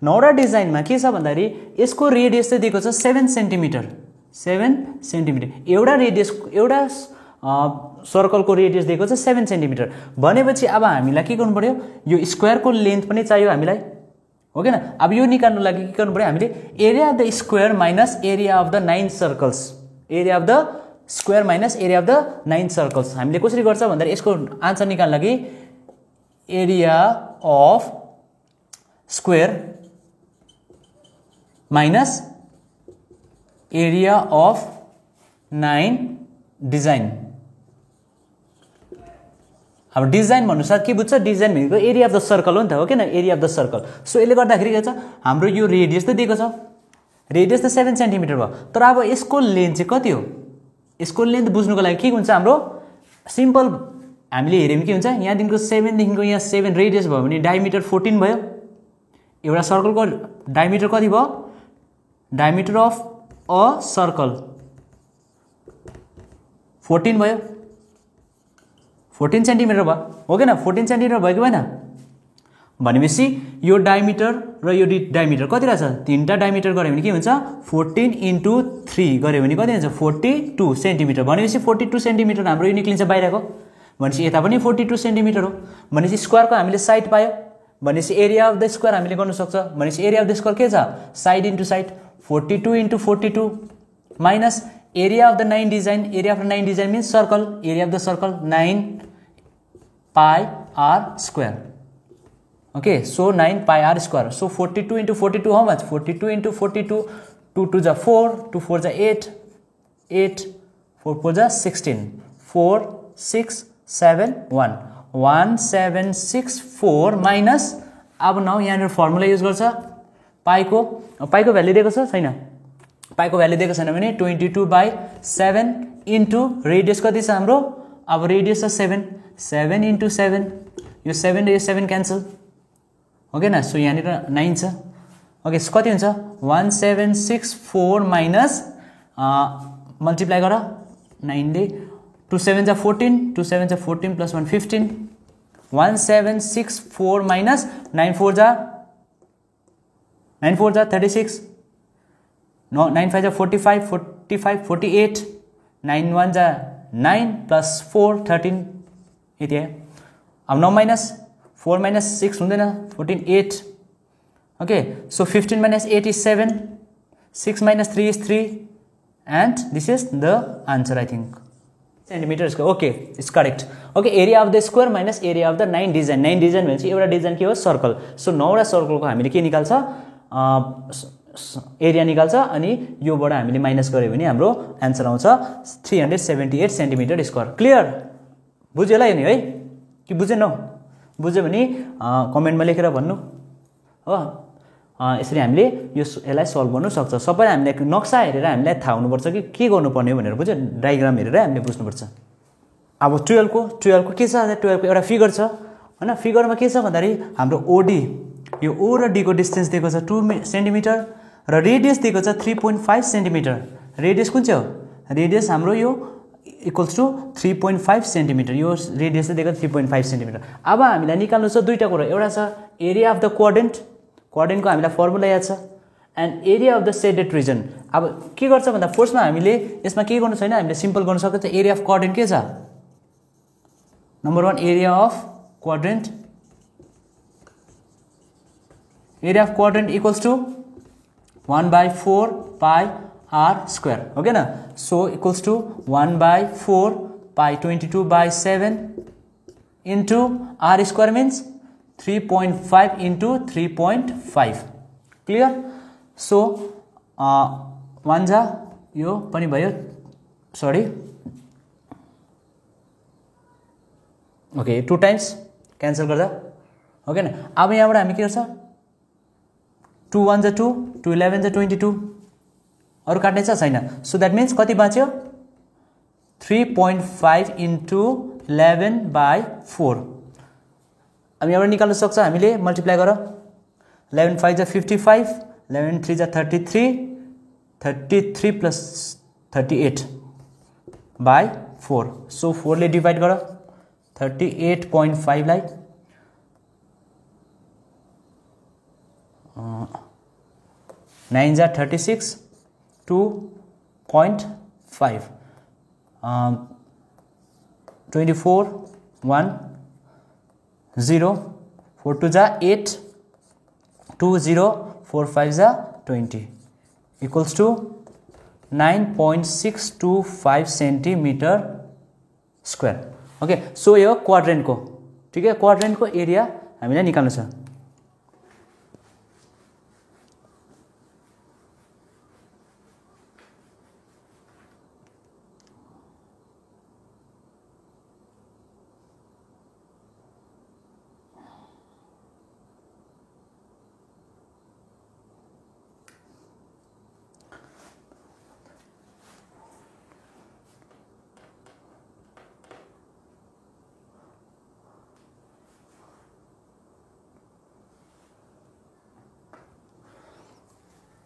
9 वटा डिजाइनमा के छ भन्दाखेरि यसको रेडियस चाहिँ दिएको छ 7 सेन्टिमिटर एउटा रेडियस एउटा सर्कलको रेडियस दिएको छ 7 सेन्टिमिटर भनेपछि अब हामीलाई के गर्नु पर्यो यो स्क्वायरको लेन्थ पनि चाहियो हामीलाई हो के न अब यो निकाल्नु लागि के गर्नु पर्यो हामीले area of the square minus area of the 9 circles area of the square minus area of the 9 circles हामीले कसरी गर्छ भन्दाखेरि यसको आन्सर निकाल्न लागि area of square minus area of 9 design अब डिजाइन भन्नुसार के बुझ्छ डिजाइन भनेको एरिया अफ द सर्कल हो नि त हो के न area of the circle so यसले गर्दाखेरि के छ हाम्रो यो रेडियस त दिएको छ रेडियस त 7 सेन्टिमिटर भयो तर अब यसको लेन्थ चाहिँ कति हो यसको लेन्थ बुझ्नुको लागि के हुन्छ हाम्रो सिम्पल हामीले हेर्यौं के हुन्छ यहाँदेखिको 7 देखिको यहाँ 7 रेडियस भयो भने डायमिटर 14 भयो एउटा सर्कलको डायमिटर कति भयो डायमिटर अफ अ सर्कल 14 भयो 14 सेन्टिमिटर भयो हो के न 14 सेन्टिमिटर भयो कि भएन भनेपछि यो डायमिटर र यो डायमिटर कति रहेछ तीनटा डायमिटर गरे भने के हुन्छ 14 इन्टु 3 गरे भने कति हुन्छ 42 सेन्टिमिटर भनेपछि 42 सेन्टिमिटर हाम्रो यो निक्लिन्छ बाहिरको भनेपछि यता पनि 42 सेन्टिमिटर हो भनेपछि स्क्वायरको हामीले साइड पायो भनेपछि एरिया अफ द स्क्वायर हामीले गर्न सक्छ भनेपछि एरिया अफ द स्क्वायर के छ side into side 42 into 42 minus area of the 9 design means circle area of the circle 9 pi r square okay so 9 pi r square so 42 into 42 how much 42 into 42 2 2 ja 4 2 4 ja 8 8 4 4 ja 16 4 6 7 1 1764 minus अब नाउ यहाँ फर्मुला युज गर्छ पाई को भ्यालु दिएको छ छैन पाईको भ्यालु दिएको छैन भने 22/7 इन्टु रेडियस कति छ हाम्रो अब रेडियस छ 7 इन्टु 7 यो 7 र यो 7 क्यान्सल ओके न सो यहाँनिर 9 छ ओके सो कति हुन्छ 1764 माइनस मल्टिप्लाई गर 9 ले 2 7 जा 14 2 7 जा 14 प्लस 1 15 1764 माइनस 9 4 जा 36 9 5 जा 45 48 9 1 जा 9 प्लस 4 13 यति है अब 9 माइनस 4 माइनस 6 हुँदैन 14 8 okay so 15 minus 8 is 7 6 minus 3 is 3 and this is the answer I think centimeter square okay it's correct okay area of the square minus area of the 9 design भनेपछि एउटा डिजाइन के हो सर्कल सो 9 वटा सर्कलको हामीले के निकाल्छ एरिया निकाल्छ अनि योबाट हामीले माइनस गर्यो भने हाम्रो आन्सर आउँछ 378 सेन्टिमिटर स्क्वायर क्लियर बुझ्यो होला नि है कि बुझेनौ बुझ्यो भने कमेन्टमा लेखेर भन्नु हो यसरी हामीले यसलाई सल्भ गर्न सक्छ सबै हामीले नक्सा हेरेर हामीलाई थाहा हुनुपर्छ कि के गर्नुपर्ने हो भनेर बुझ्यो डायग्राम हेरेर हामीले बुझ्नुपर्छ अब 12 को के छ 12 को एउटा फिगर छ हैन फिगरमा के छ भन्दाखेरि हाम्रो ओडी यो ओ र डी को डिस्टेन्स दिएको छ 2 सेन्टिमिटर र रेडियस दिएको छ 3.5 सेन्टिमिटर रेडियस कुन चाहिँ हो रेडियस हाम्रो यो इक्वल्स टु 3.5 सेन्टिमिटर यो रेडियस चाहिँ दिएको 3.5 सेन्टिमिटर अब हामीलाई निकाल्नु छ दुईटा कुरा एउटा छ एरिया अफ द क्वाड्रेन्ट को हामीलाई फर्मुला याद छ and area of the shaded region अब के गर्छ भन्दा फर्स्टमा हामीले यसमा के गर्नु छैन हामीले सिम्पल गर्न सक्छ एरिया अफ क्वाड्रेन्ट के छ number 1 area of quadrant equals to 1/4 pi r square okay na so equals to 1/4 pi 22/7 into r square means 3.5 into 3.5 clear so 1 जा यो पनि भयो sorry okay 2 times cancel गर्दा okay ना अब यहाँबाट हामी के गर्छ 2 1 जा 2 2 11 जा 22 अरु काट्ने छ छैन सो दैट मीन्स कति बाँच्यो 3.5 into 11/4 अब यहाँबाट निकाल्न सक्छ हामीले मल्टिप्लाई गर 11 5 जा 55 11 3 जा 33 प्लस 38/4 सो 4 ले डिवाइड गर 38.5 लाई 9 जा 36 2.5 24 1 0 4 2 जा 8 2 0 4 5 जा 20 equals to 9.625 centimetre square okay so यो क्वाड्रेन्ट को ठीक है क्वाड्रेन्ट को एरिया हामीलाई निकाल्नु छ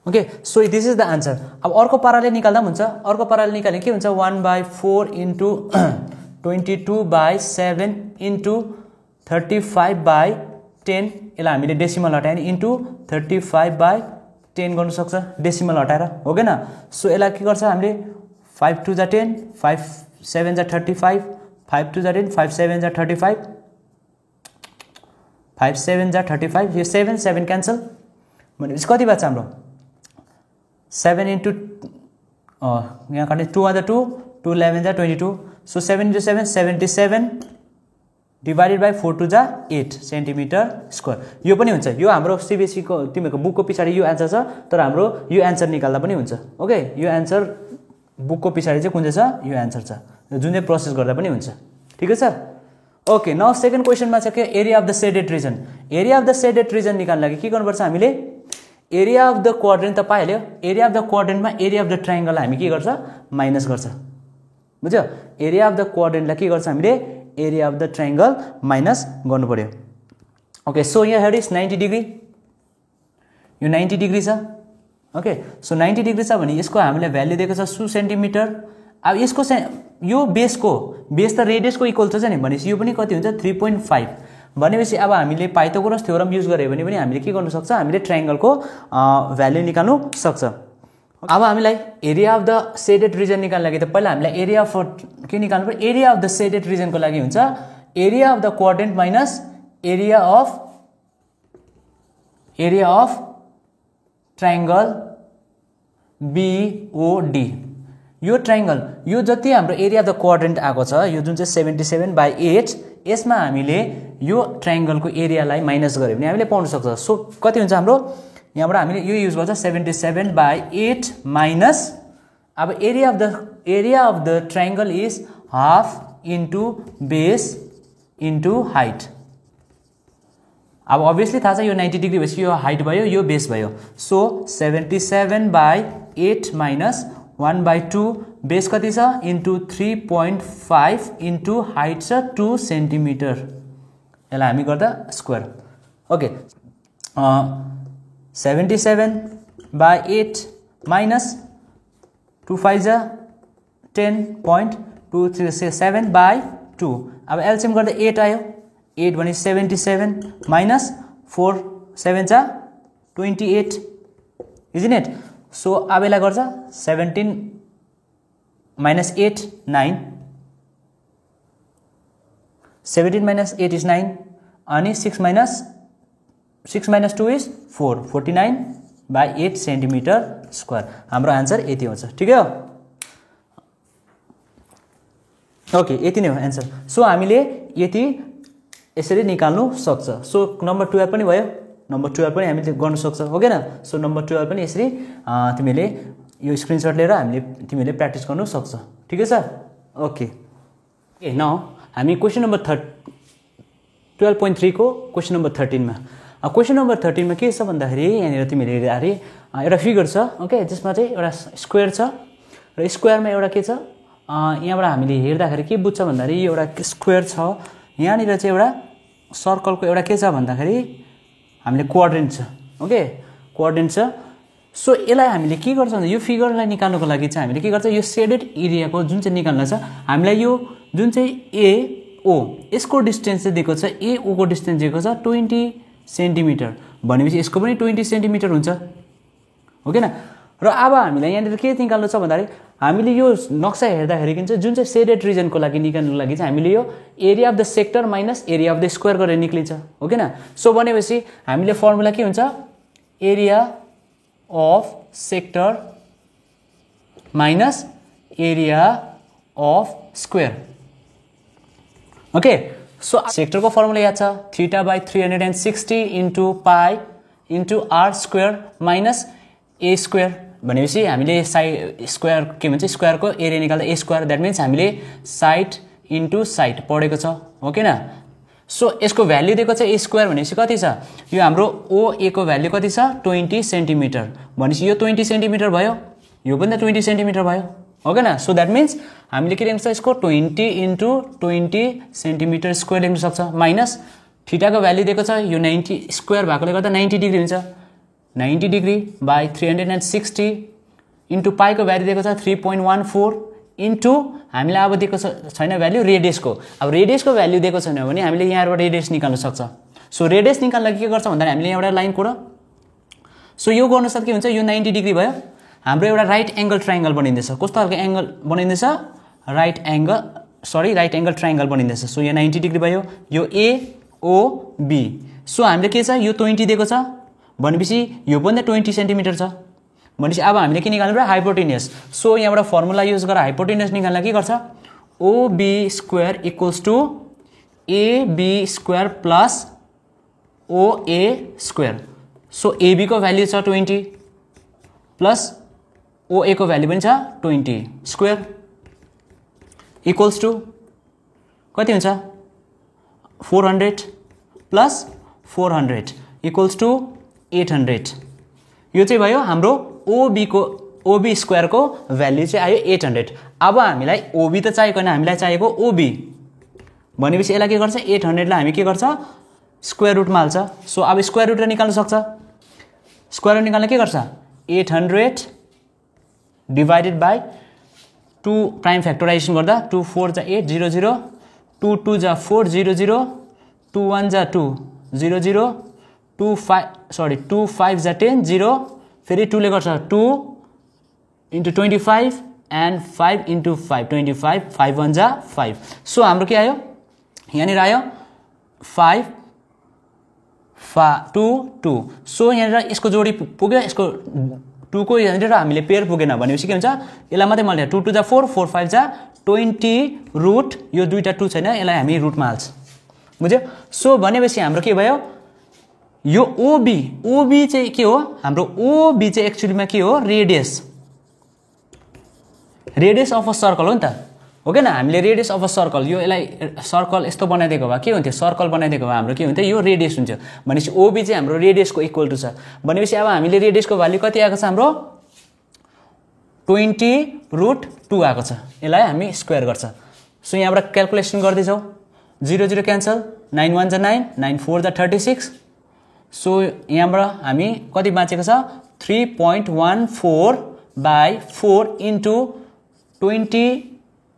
okay so this is the answer अब अर्को पाराले निकाल्दा पनि हुन्छ अर्को पाराले निकाल्ने के हुन्छ 1/4 into 22/7 into 35/10 यसलाई हामीले डेसिमल हटायो नि इन्टु 35/10 गर्न सक्छ डेसिमल हटाएर हो के न सो यसलाई के गर्छ हामीले 5 2 जा 10 5 7 जा 35 5 2 जा 10 5 7 जा 35 5 7 जा 35 यो 7 7 क्यान्सल भनेपछि कति बच्छ हाम्रो 7 into यहाँ काट्ने 2 1 जा 2 2 11 जा 22 सो 7 into 7 77 डिवाइडेड बाई 4 2 जा 8 सेन्टिमिटर स्क्वायर यो पनि हुन्छ यो हाम्रो सीबीएसई को तिमीको बुकको पछाडी यो आन्सर छ तर हाम्रो यो आन्सर निकाल्दा पनि हुन्छ ओके यो आन्सर बुकको पछाडी चाहिँ कुन चाहिँ छ यो आन्सर छ जुन चाहिँ प्रोसेस गर्दा पनि हुन्छ ठीक छ ओके नाउ सेकेन्ड क्वेशनमा छ के area of the shaded region निकाल्न लागि के गर्नुपर्छ हामीले एरिया अफ द क्वाड्रेन्ट त पाइहाल्यो एरिया अफ द क्वाड्रेन्टमा एरिया अफ द ट्रायंगललाई हामी के गर्छ माइनस गर्छ बुझ्यो एरिया अफ द क्वाड्रेन्टलाई के गर्छ हामीले area of the triangle minus गर्नु पर्यो ओके सो यहाँ हेड इज 90 डिग्री यो 90 डिग्री छ ओके सो 90 डिग्री छ भने यसको हामीले भ्यालु दिएको छ 2 सेन्टिमिटर अब यसको यो बेस त रेडियसको इक्वल छ नि भनेपछि यो पनि कति हुन्छ 3.5 भनेपछि अब हामीले पाइथागोरस थ्योरम युज गर्यो भने पनि हामीले के गर्न सक्छ हामीले ट्रायंगलको भ्यालु निकाल्नु सक्छ अब हामीलाई area of the shaded region निकाल्न लागि त पहिला हामीलाई एरिया अफ के निकाल्नु पर्यो एरिया अफ द सेडेड रिजनको लागि हुन्छ area of the quadrant minus area of triangle BOD यो ट्रायंगल यो जति हाम्रो एरिया अफ द क्वाड्रेन्ट आएको छ यो जुन चाहिँ 77/8 यसमा हामीले यो ट्रायंगलको एरियालाई माइनस गर्यो भने हामीले पाउन सक्छ सो कति हुन्छ हाम्रो यहाँबाट हामीले यो युज गर्छ 77/8 माइनस अब area of the triangle is half into base into height अब अभियसली थाहा छ यो 90 डिग्री भएपछि यो हाइट भयो यो बेस भयो सो 77/8 माइनस 1/2 बेस कति छ इन्टु 3.5 इन्टु हाइट छ 2 सेन्टिमिटर यसलाई हामी गर्दा स्क्वायर ओके 77/8 माइनस 2 5 जा 10.237/2 अब एलसीएम गर्दा 8 आयो 8 भने 77 माइनस 4 7 जा 28 इजन्ट इट सो अब यसलाई गर्छ 17 minus 8 9 17 minus 8 is 9 अनि 6 minus 2 is 4 49/8 सेन्टिमिटर स्क्वायर हाम्रो आन्सर यति हुन्छ ठीक हो ओके यति नै हो आन्सर सो हामीले यति यसरी निकाल्नु सक्छ सो नम्बर 12 पनि भयो नम्बर 12 पनि हामीले गर्न सक्छ हो के न सो नम्बर 12 पनि यसरी तिमीले यो स्क्रिनशट लिएर तिमीले प्र्याक्टिस गर्नु सक्छ ठीक छ ओके ए नाउ हामी क्वेशन नम्बर 12.3 को क्वेशन नम्बर 13 मा क्वेशन नम्बर 13 मा के छ भन्दाखेरि यहाँनिर तिमीले हेर्दाखेरि एउटा फिगर छ ओके जसमा चाहिँ एउटा स्क्वायर छ र स्क्वायरमा एउटा के छ यहाँबाट हामीले हेर्दाखेरि के बुझ्छ भन्दाखेरि यो एउटा स्क्वायर छ यहाँनिर चाहिँ एउटा सर्कलको एउटा के छ भन्दाखेरि हामीले क्वाड्रेन्ट छ ओके क्वाड्रेन्ट छ सो यसलाई हामीले के गर्छ भन्दा यो फिगरलाई निकाल्नको लागि चाहिँ हामीले के गर्छ यो सेडेड एरियाको जुन चाहिँ निकाल्न छ हामीलाई यो जुन चाहिँ AO यसको डिस्टेन्स चाहिँ दिएको छ AO को डिस्टेन्स दिएको छ 20 सेन्टिमिटर भनेपछि यसको पनि 20 सेन्टिमिटर हुन्छ हो के न र अब हामीलाई यहाँनिर के निकाल्नु छ भन्दाखेरि हामीले यो नक्सा हेर्दाखेरि जुन चाहिँ सेडेड रिजनको लागि निकाल्नको लागि चाहिँ हामीले यो area of the sector minus area of the square गरेर निक्लिन्छ हो के न सो भनेपछि हामीले फर्मुला के हुन्छ area of sector minus area of square okay so sector को फर्मुला याद छ θ/360 into pi into r square minus a square भनेपछि हामीले साइड स्क्वायर के भन्छ स्क्वायरको एरिया निकाल्दा a square that means हामीले साइड into साइड पढेको छ हो के न सो यसको भ्यालु दिएको छ a स्क्वायर भनेपछि कति छ यो हाम्रो OA को भ्यालु कति छ 20 सेन्टिमिटर भनेपछि यो 20 सेन्टिमिटर भयो यो पनि त 20 सेन्टिमिटर भयो हो के न सो दैट मीन्स हामीले के लेख्न सक्छ यसको 20 into 20 सेन्टिमिटर स्क्वायर लेख्न सक्छ माइनस थीटा को भ्यालु दिएको छ यो 90 स्क्वायर भएकोले गर्दा 90 डिग्री हुन्छ 90 डिग्री बाइ 360 इन्टु पाई को भ्यालु दिएको छ 3.14 इन्टु हामीलाई अब दिएको छैन भ्यालु रेडियसको अब रेडियसको भ्यालु दिएको छैन भने हामीले यहाँबाट रेडियस निकाल्न सक्छ सो रेडियस निकाल्न के गर्छ भन्दा हामीले यहाँबाट लाइन कोड सो यो गर्न सक्छ के हुन्छ यो 90 डिग्री भयो हाम्रो एउटा राइट एंगल ट्रायंगल बनिँदैछ कस्तो खालको एंगल बनिँदैछ राइट एंगल ट्रायंगल बनिँदैछ सो यो 90 डिग्री भयो यो AOB सो हामीले के छ यो 20 दिएको छ भनेपछि यो पनि 20 सेन्टिमिटर छ भनेपछि अब हामीले के निकाल्नु पर्यो हाइपोटेन्युस सो यहाँबाट फर्मुला युज गरेर हाइपोटेन्युस निकाल्न के गर्छ OB square equals to AB square plus OA square so AB को भ्यालु छ 20 प्लस OA को भ्यालु पनि छ 20 स्क्वायर इक्वल्स टु कति हुन्छ 400 प्लस 400 इक्वल्स टु 800 यो चाहिँ भयो हाम्रो ओबी स्क्वायरको भ्याल्यु चाहिँ आयो 800। अब हामीलाई ओबी त चाहिएको हैन, हामीलाई चाहिएको ओबी भनेपछि यसलाई के गर्छ 800 लाई हामी के गर्छ स्क्वायर रुटमा हाल्छ। सो अब स्क्वायर रुट निकाल्न सक्छ। स्क्वायर रुट निकाल्न के गर्छ 800 डिवाइडेड बाई 2 प्राइम फ्याक्टराइजेसन गर्दा 2 4 जा 8 0 0 2 2 जा 4 0 0 2 1 जा 2 0 0 2 5 जा 10 0 फेरि 2 ले गर्छ 2 into 25 and 5 into 5 25 5 1 जा 5। सो हाम्रो के आयो यहाँनिर आयो 5 2 2। सो यहाँनिर यसको जोडी पुग्यो, यसको 2 को यहाँनिर हामीले पेयर पुगेन भनेपछि के हुन्छ यसलाई मात्रै मल्टिप्लाई 2 2 जा 4 4 5 जा 20 रुट यो दुईटा 2 छैन यसलाई हामी रुटमा हाल्छ बुझ्यो। सो भनेपछि हाम्रो के भयो यो ओबी चाहिँ के हो हाम्रो ओबी चाहिँ एक्चुअलीमा के हो रेडियस अफ अ सर्कल हो नि त हो के न। हामीले रेडियस अफ अ सर्कल यो यसलाई सर्कल यस्तो बनाइदिएको भए के हुन्थ्यो सर्कल बनाइदिएको भए हाम्रो के हुन्थ्यो यो रेडियस हुन्थ्यो भनेपछि ओबी चाहिँ हाम्रो रेडियसको इक्वल टु छ भनेपछि अब हामीले रेडियसको भ्यालु कति आएको छ हाम्रो 20 रुट 2 आएको छ। यसलाई हामी स्क्वायर गर्छ। सो यहाँबाट क्याल्कुलेसन गर्दैछौँ 0 0 क्यान्सल 9 1 जा 9 9 4 जा 36। सो यहाँबाट हामी कति बाँचेको छ 3.14 by 4 into 20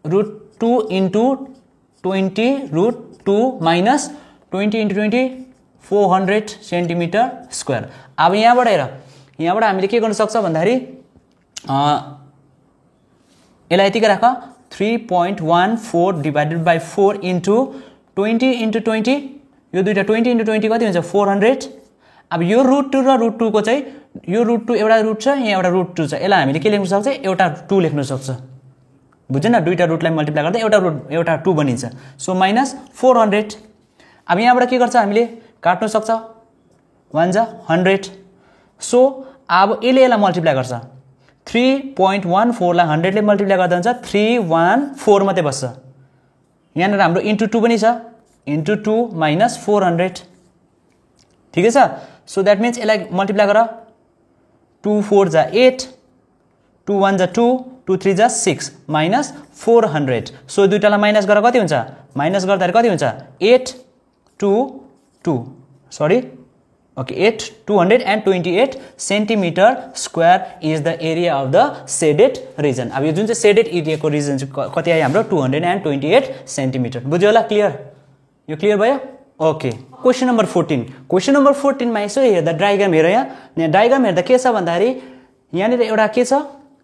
root 2 into 20 root 2 minus 20 into 20 400 centimetre square. अब यहाँबाट हेर यहाँबाट हामीले के गर्न सक्छ भन्दाखेरि यसलाई यतिकै राख 3.14 डिभाइडेड बाई 4 इन्टु 20 इन्टु 20 यो दुईटा 20 इन्टु 20 कति हुन्छ 400। अब यो रुट 2 र रुट 2 को चाहिँ यो रुट 2 एउटा रुट छ यहाँ एउटा रुट 2 छ यसलाई हामीले के लेख्न सक्छ एउटा 2 लेख्न सक्छ बुझ्यो न। दुईटा रुटलाई मल्टिप्लाई गर्दा एउटा 2 बनिन्छ। So minus 400। अब यहाँबाट के गर्छ हामीले काट्न सक्छ 1 जा 100। सो अब यसलाई मल्टिप्लाई गर्छ 3.14 लाई 100 ले मल्टिप्लाई गर्दा हुन्छ 314 मात्रै बस्छ। यहाँनिर हाम्रो इन्टु 2 पनि छ इन्टु 2 माइनस 400 ठिकै छ। सो द्याट मिन्स यसलाई मल्टिप्लाई गर 2 4 जा 8 2 1 जा 2 2 3 जा 6 माइनस 400। सो दुईटालाई माइनस गरेर कति हुन्छ माइनस गर्दाखेरि कति हुन्छ 8 2 2 sorry okay 8 228 centimetre square is the area of the shaded region. अब यो जुन चाहिँ सेडेड एरियाको रिजन चाहिँ कति आयो हाम्रो 228 सेन्टिमिटर बुझ्यो होला क्लियर यो क्लियर भयो okay. Question number 14 question number 14 मा यसो हेर्दा डायग्राम हेर यहाँ डायग्राम हेर्दा के छ भन्दाखेरि यहाँनिर एउटा के छ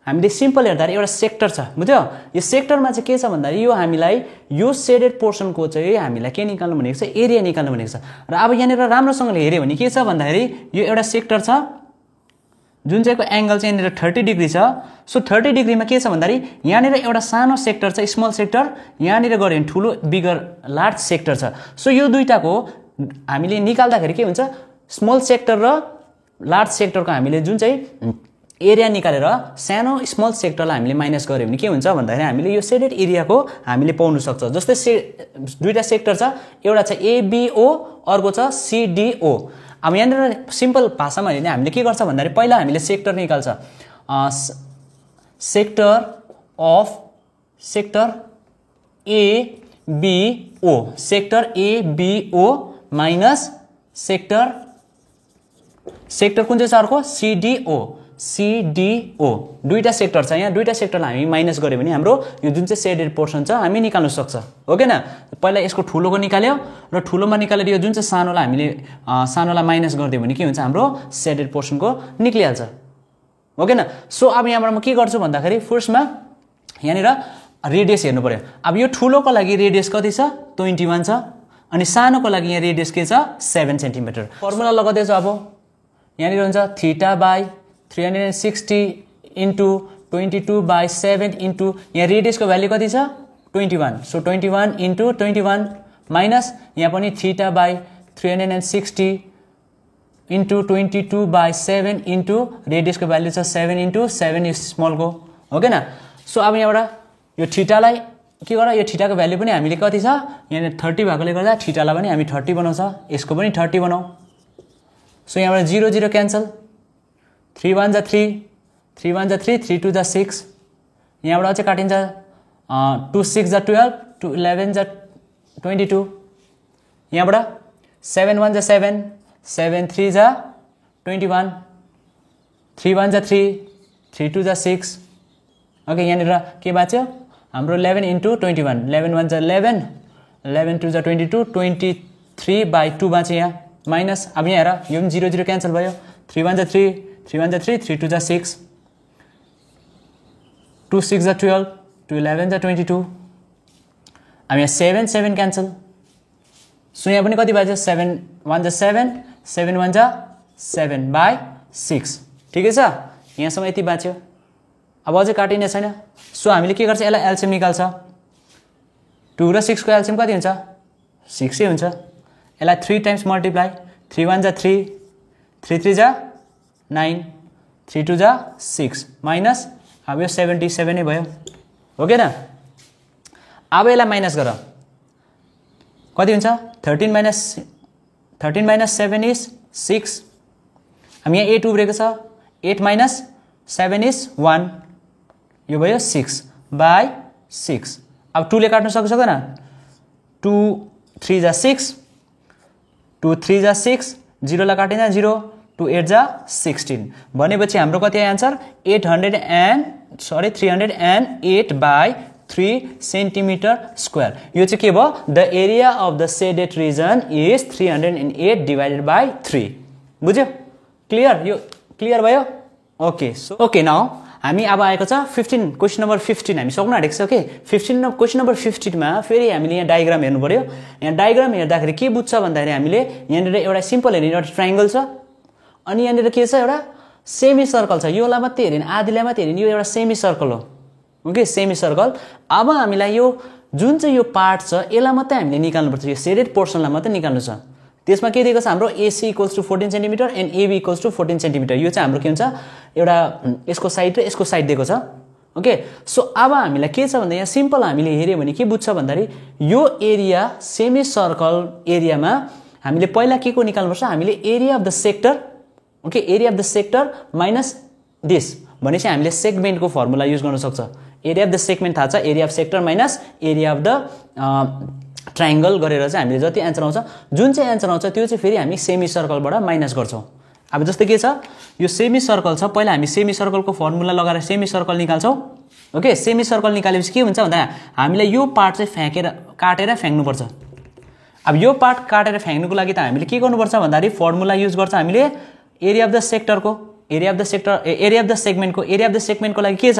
हामीले सिम्पल हेर्दा एउटा सेक्टर छ बुझ्यो। यो सेक्टरमा चाहिँ के छ भन्दाखेरि यो हामीलाई यो सेडेड पोर्सनको चाहिँ हामीलाई के निकाल्नु भनेको छ एरिया निकाल्नु भनेको छ। र अब यहाँनिर राम्रोसँगले हेऱ्यो भने के छ भन्दाखेरि यो एउटा सेक्टर छ जुन चाहिँको एंगल चाहिँ यहाँनिर 30 डिग्री छ। सो 30 डिग्रीमा के छ भन्दाखेरि यहाँनिर एउटा सानो सेक्टर छ स्मल सेक्टर यहाँनिर गऱ्यो भने ठुलो बिगर लार्ज सेक्टर छ। सो यो दुईटाको हामीले निकाल्दाखेरि के हुन्छ स्मल सेक्टर र लार्ज सेक्टरको हामीले जुन चाहिँ एरिया निकालेर सानो स्मल सेक्टरलाई हामीले माइनस गर्यो भने के हुन्छ भन्दाखेरि हामीले यो सेडेड एरियाको हामीले पाउन सक्छ। जस्तै दुईटा सेक्टर छ एउटा छ एबीओ अर्को छ सीडीओ। अब यहाँनिर सिम्पल भाषामा हेर्ने हामीले के गर्छ भन्दाखेरि पहिला हामीले सेक्टर निकाल्छ सेक्टर एबीओ माइनस सेक्टर कुन चाहिँ छ अर्को सीडीओ दुईटा सेक्टर छ यहाँ दुईटा सेक्टरलाई हामी माइनस गर्यो भने हाम्रो यो जुन चाहिँ सेडेड पोर्सन छ हामी निकाल्न सक्छ हो के न। पहिला यसको ठुलोको निकाल्यो र ठुलोमा निकालेर यो जुन चाहिँ सानोलाई हामीले सानोलाई माइनस गरिदियो भने के हुन्छ हाम्रो सेडेड पोर्सनको निक्लिहाल्छ हो के न। सो अब यहाँबाट म के गर्छु भन्दाखेरि फर्स्टमा यहाँनिर रेडियस हेर्नु पर्यो। अब यो ठुलोको लागि रेडियस कति छ 21 छ अनि सानोको लागि यहाँ रेडियस के छ 7 सेन्टिमिटर। फर्मुला लगाउँदैछु अब यहाँनिर हुन्छ थीटा बाई 360 इन्टु 22/7 इन्टु यहाँ रेडियसको भ्यालु कति छ 21। सो 21 इन्टु 21 माइनस यहाँ पनि थीटा बाई 360 इन्टु 22/7 इन्टु रेडियसको भ्यालु छ 7 इन्टु 7 इज स्मलको हो के न। सो अब यहाँबाट यो थीटालाई के गर यो थीटाको भ्यालु पनि हामीले कति छ यहाँ 30 भएकोले गर्दा थीटालाई पनि हामी 30 बनाउँछ यसको पनि 30 बनाऊ। सो यहाँबाट 0 0 क्यान्सल 3 1 जा 3 3 1 जा 3 3 2 जा 6 यहाँबाट चाहिँ काटिन्छ 2 6 जा 12 2 11 जा 22 यहाँबाट 7 1 जा 7 7 3 जा 21 3 1 जा 3 3 2 जा 6 ओके यहाँनिर के बाँच्यो हाम्रो 11 into 21 11 1 जा 11 11 2 जा 22 23/2 बाँच्यो यहाँ माइनस अब यहाँ हेर यो पनि 0 0 क्यान्सल भयो 3 1 जा 3 3 1 जा 3 3 2 जा 6 2 6 जा 12 2 11 जा 22 अब यहाँ 7 7 क्यान्सल सो यहाँ पनि कति बाँच्यो 7 1 जा 7 7 1 जा 7/6 ठिकै छ यहाँसम्म यति बाँच्यो अब अझै काटिने छैन सो हामीले के गर्छ यसलाई एलसीएम निकाल्छ 2 र 6 को एलसीएम कति हुन्छ 6 हुन्छ यसलाई 3 टाइम्स मल्टिप्लाई 3 1 जा 3 3 3 जा 9 3 2 जा 6 माइनस अब यो 77 नै भयो हो के न अब यसलाई माइनस गर कति हुन्छ 13 minus 7 is 6 अब यहाँ 8 उब्रेको छ 8 minus 7 is 1 यो भयो 6/6 अब 2 ले काट्न सक्दैन 2 3 जा 6 2 3 जा 6 0 ला काटिन्छ 0 2 8 जा 16 भनेपछि हाम्रो कति आयो आन्सर 308/3 centimeter square यो चाहिँ के भयो the area of the shaded region is 308 divided by 3 बुझ्यो क्लियर यो क्लियर भयो ओके सो ओके नाउ हामी अब आएको छ 15 क्वेशन नम्बर 15 हामी सक्नु आँटेको छ ओके 15 क्वेशन नम्बर 15 मा फेरि हामीले यहाँ डायग्राम हेर्नु पर्यो यहाँ डायग्राम हेर्दाखेरि के बुझ्छ भन्दाखेरि हामीले यहाँनिर एउटा सिम्पल हेर्ने एउटा ट्रायंगल छ अनि यहाँनिर के छ एउटा सेमी सर्कल छ योलाई मात्रै हेरिन आधीलाई मात्रै हेरिन यो एउटा सेमी सर्कल हो ओके सेमी सर्कल अब हामीलाई यो जुन चाहिँ यो पार्ट छ यसलाई मात्रै हामीले निकाल्नु पर्छ यो शेडेड पोर्सनलाई मात्रै निकाल्नु छ त्यसमा के दिएको छ हाम्रो AC = 14 centimetre and AB = 14 centimetre यो चाहिँ हाम्रो के हुन्छ एउटा यसको साइड र यसको साइड दिएको छ ओके सो अब हामीलाई के छ भन्दा यहाँ सिम्पल हामीले हेर्यो भने के बुझ्छ भन्दाखेरि यो एरिया सेमी सर्कल एरियामा हामीले पहिला के को निकाल्नुपर्छ हामीले area of the sector okay area of the sector minus this भनेपछि हामीले सेगमेन्टको फर्मुला युज गर्न सक्छ एरिया अफ द सेगमेन्ट थाहा छ area of sector minus area of the triangle गरेर चाहिँ हामीले जति एन्सर आउँछ जुन चाहिँ एन्सर आउँछ त्यो चाहिँ फेरि हामी सेमी सर्कलबाट माइनस गर्छौं अब जस्तै के छ यो सेमी सर्कल छ पहिला हामी सेमी सर्कलको फर्मुला लगाएर सेमी सर्कल निकाल्छौं ओके सेमी सर्कल निकालेपछि के हुन्छ भन्दा हामीलाई यो पार्ट चाहिँ फ्याकेर काटेर फ्याक्नु पर्छ अब यो पार्ट काटेर फ्याक्नुको लागि त हामीले के गर्नुपर्छ भन्दाखेरि फर्मुला युज गर्छ हामीले एरिया अफ द सेक्टरको area of the sector area of the सेगमेन्टको लागि के छ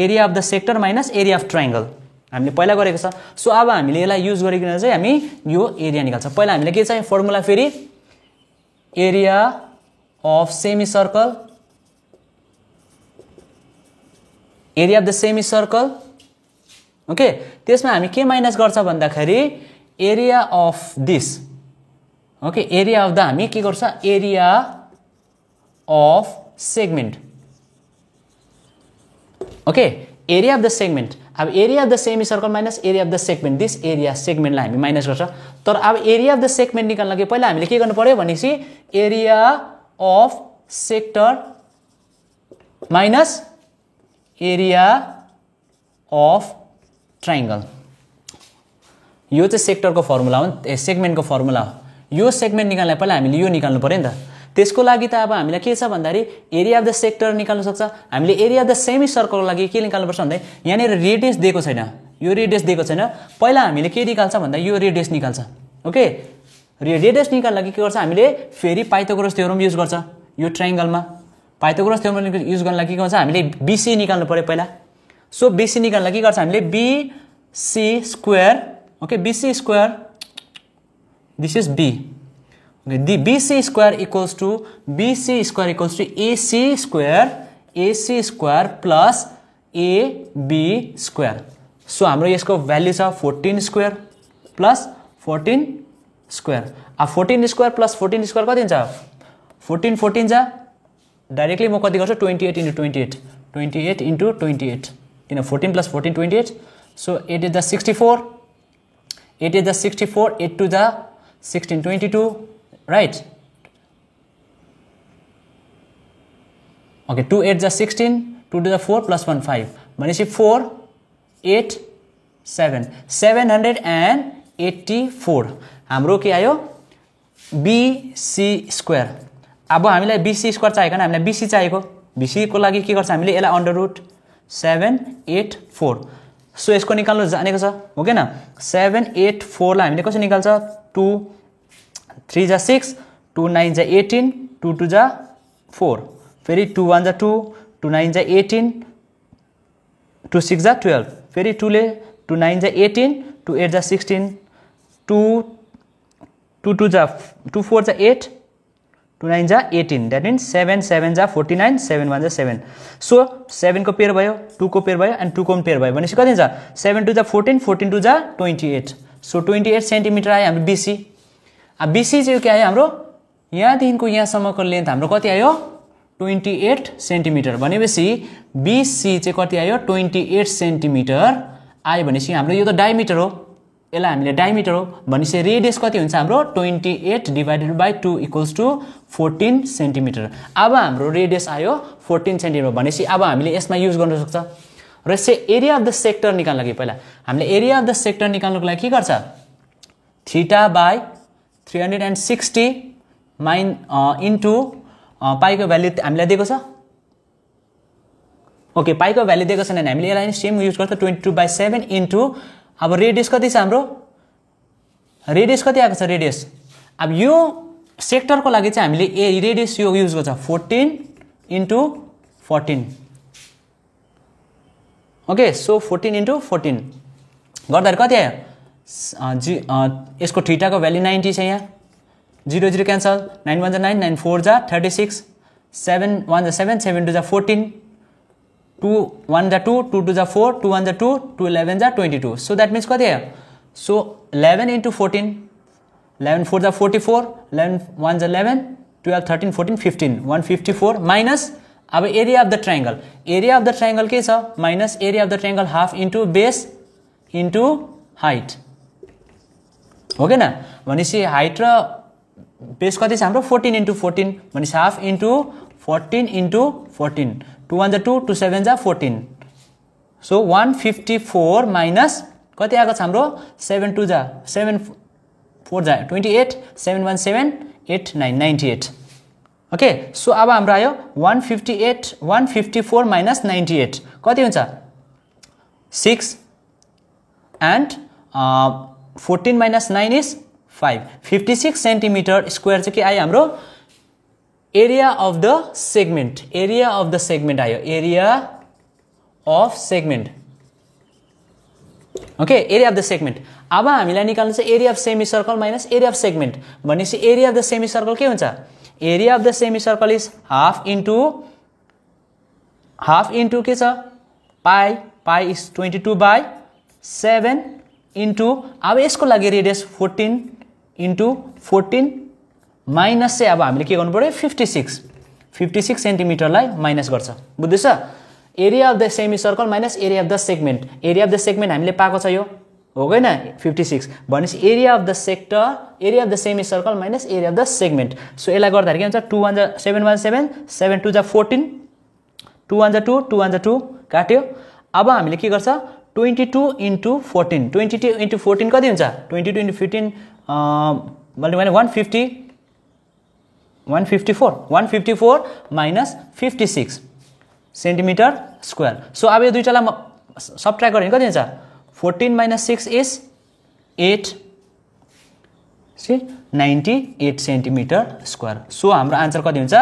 area of the sector minus area of triangle हामीले पहिला गरेको छ सो अब हामीले यसलाई युज गरिकन चाहिँ हामी यो एरिया निकाल्छ पहिला हामीले के चाहिँ फर्मुला फेरि area of semi circle area of the semi circle okay त्यसमा हामी के माइनस गर्छ भन्दाखेरि area of this okay area of the हामी के गर्छ area of segment okay area of the segment अब area of the semi circle minus area of the segment this area सेगमेन्टलाई हामी माइनस गर्छ तर अब एरिया अफ द सेगमेन्ट निकाल्न लागि पहिला हामीले के गर्नु पर्यो भनेपछि area of sector minus area of triangle यो चाहिँ सेक्टरको फर्मुला हो सेगमेन्टको फर्मुला हो यो सेगमेन्ट निकाल्नलाई पहिला हामीले यो निकाल्नु पर्यो नि त त्यसको लागि त अब हामीलाई के छ भन्दाखेरि एरिया अफ द सेक्टर निकाल्न सक्छ हामीले एरिया अफ द सेमी सर्कलको लागि के निकाल्नु पर्छ भन्दा यहाँनिर रेडियस दिएको छैन यो रेडियस दिएको छैन पहिला हामीले के निकाल्छ भन्दा यो रेडियस निकाल्छ ओके रेडियस निकाल्न लागि के गर्छ हामीले फेरि पाइथागोरस थ्योरम युज गर्छ यो ट्रायंगलमा पाइथागोरस थ्योरम युज गर्न लागि के गर्छ हामीले BC निकाल्नु पर्यो पहिला सो BC निकाल्न लागि के गर्छ हामीले BC² okay BC² this is B okay the BC square equals to AC square plus AB square so हाम्रो यसको भ्यालु छ 14 स्क्वायर प्लस 14 स्क्वायर अब 14 स्क्वायर प्लस 14 स्क्वायर कति हुन्छ 14 14 जा डाइरेक्टली म कति गर्छु 28 into 28 किन 14 plus 14 28 so 8 is the 64 8 is the 64 8 to the 16 22 right okay 2 8 जा 16 2 2 जा 4 प्लस 1 5 भनेपछि 4 8 7 784 हाम्रो के आयो BC स्क्वायर। अब हामीलाई BC स्क्वायर चाहिएको हामीलाई BC चाहिएको BC को लागि के गर्छ हामीले यसलाई अन्डर रुट 784 सो यसको निकाल्नु जानेको छ हो के न 784 लाई हामीले कसरी निकाल्छ 2 3 जा 6 2 9 जा 18 2 2 जा 4 फेरि 2 1 जा 2 2 9 जा 18 2 6 जा 12 फेरि 2 ले 2 9 जा 18 2 8 जा 16 2 2 जा 2 4 जा 8 2 9 जा 18 दैट मीन्स 7 7 जा 49 7 1 जा 7 सो 7 को पेयर भयो 2 को पेयर भयो एन्ड 2 को पेयर भयो भनेपछि कति हुन्छ 7 2 जा 14 14 2 जा 28 सो 28 सेन्टिमिटर आयो हाम्रो BC अब BC चाहिँ के आयो हाम्रो यहाँदेखिको यहाँसम्मको लेन्थ हाम्रो कति आयो 28 सेन्टिमिटर भनेपछि BC चाहिँ कति आयो 28 सेन्टिमिटर आयो भनेपछि हाम्रो यो त डायमिटर हो यसलाई हामीले डायमिटर हो भनेपछि रेडियस कति हुन्छ हाम्रो 28 divided by 2 equals to 14 centimetre अब हाम्रो रेडियस आयो 14 सेन्टिमिटर भनेपछि अब हामीले यसमा युज गर्न सक्छ र यसै एरिया अफ द सेक्टर निकाल्न लागि पहिला हामीले एरिया अफ द सेक्टर निकाल्नको लागि के गर्छ थीटा बाइ 360 इन्टु पाईको भ्यालु हामीलाई दिएको छ ओके पाईको भ्यालु दिएको छैन भने हामीले यसलाई सेम युज गर्छ 22/7 इन्टु अब रेडियस कति छ हाम्रो रेडियस कति आएको छ रेडियस अब यो सेक्टरको लागि चाहिँ हामीले रेडियस यो युज गर्छ 14 इन्टु 14 ओके सो 14 इन्टु 14 गर्दाखेरि कति आयो यसको थीटाको भ्यालु 90 छ यहाँ 0 0 क्यान्सल 9 1 जा 9 9 4 जा 36 7 1 जा 7 7 2 जा 14 2 1 जा 2 2 2 जा 4 2 1 जा 2 2 11 जा 22 सो दैट मीन्स कति आयो सो 11 इन्टु 14 11 4 जा 44 11 1 जा 11 12 13 14 15 154 माइनस अब एरिया अफ द ट्रायंगल के छ minus area of the triangle half into base into height हो के न भनेपछि हाइट र बेस कति छ हाम्रो 14 इन्टु 14 भनेपछि हाफ इन्टु 14 इन्टु 14 2 1 जा 2 2 7 जा 14 सो 154 माइनस कति आएको छ हाम्रो 7 2 जा 7 4 जा 28 7 1 7 8 9 98 ओके सो अब हाम्रो आयो 154 माइनस 98 कति हुन्छ 6 and 14 minus 9 is 5 56 centimetre square चाहिँ के आयो हाम्रो एरिया अफ द सेगमेन्ट आयो area of segment okay area of the segment अब हामीलाई निकाल्नु छ area of semi circle minus area of segment भनेपछि area of the semi circle के हुन्छ area of the semi circle is half into के छ पाई इज 22/7 इन्टु अब यसको लागि रेडियस 14 इन्टु 14 माइनस चाहिँ अब हामीले के गर्नु पर्यो 56 सेन्टिमिटरलाई माइनस गर्छ बुझ्दैछ area of the semi circle minus area of the segment हामीले पाएको छ यो हो गएन 56 भनेपछि area of the semi circle minus area of the segment so यसलाई गर्दाखेरि के हुन्छ 2 1 जा 7 1 7 7 2 जा 14 2 1 जा 2 2 1 जा 2 काट्यो अब हामीले के गर्छ 22 इन्टु 14 22 इन्टु 14 कति हुन्छ 22 into 15 154 minus 56 centimetre square so अब यो दुईटालाई सबट्र्याक्ट गऱ्यो भने कति हुन्छ 14 minus 6 is 8 98 centimetre square so हाम्रो आन्सर कति हुन्छ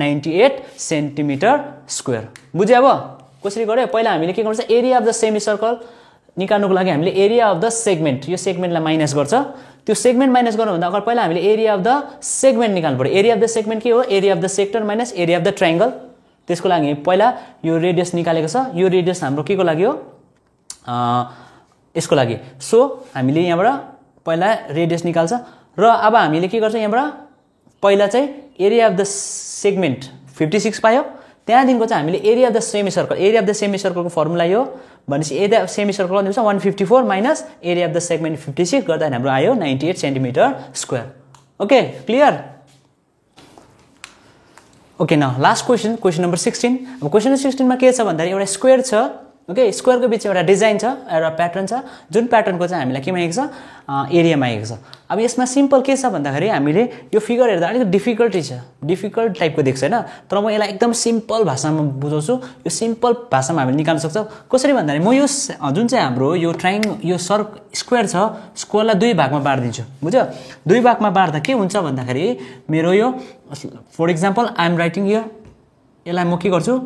98 सेन्टिमिटर स्क्वायर बुझ्यो अब कसरी गर्यो पहिला हामीले के गर्छ area of the semi circle निकाल्नुको लागि हामीले एरिया अफ द सेगमेन्ट यो सेगमेन्टलाई माइनस गर्छ त्यो सेगमेन्ट माइनस गर्नुभन्दा अगाडि पहिला हामीले एरिया अफ द सेगमेन्ट निकाल्नु पर्यो एरिया अफ द सेगमेन्ट के हो area of the sector minus area of the triangle त्यसको लागि पहिला यो रेडियस निकालेको छ यो रेडियस हाम्रो के को लागि हो यसको लागि सो हामीले यहाँबाट पहिला रेडियस निकाल्छ र अब हामीले के गर्छ यहाँबाट पहिला चाहिँ एरिया अफ द सेगमेन्ट 56 पायो त्यहाँदेखिको चाहिँ हामीले एरिया अफ द सेमी सर्कलको फर्मुला यो भनेपछि एरिया अफ सेमी सर्कल कति हुन्छ 154 minus area of the segment 56 गर्दा हाम्रो आयो 98 centimetre square okay clear okay न लास्ट क्वेसन नम्बर 16। अब क्वेसन नम्बर 16 मा के छ भन्दाखेरि एउटा स्क्वायर छ ओके स्क्वायरको बीच एउटा डिजाइन छ एउटा प्याटर्न छ जुन प्याटर्नको चाहिँ हामीलाई के मागेको छ एरिया मागेको छ। अब यसमा सिम्पल के छ भन्दाखेरि हामीले यो फिगर हेर्दा अलिकति डिफिकल्ट टाइपको देख्छ हैन तर म यसलाई एकदम सिम्पल भाषामा बुझाउँछु। यो सिम्पल भाषामा हामीले निकाल्न सक्छौँ कसरी भन्दाखेरि म यो जुन चाहिँ हाम्रो यो यो स्क्वायर छ स्क्वायरलाई दुई भागमा बाँड्दिन्छु बुझ्यो। दुई भागमा बाँड्दा के हुन्छ भन्दाखेरि मेरो यो for example I am writing here यसलाई म के गर्छु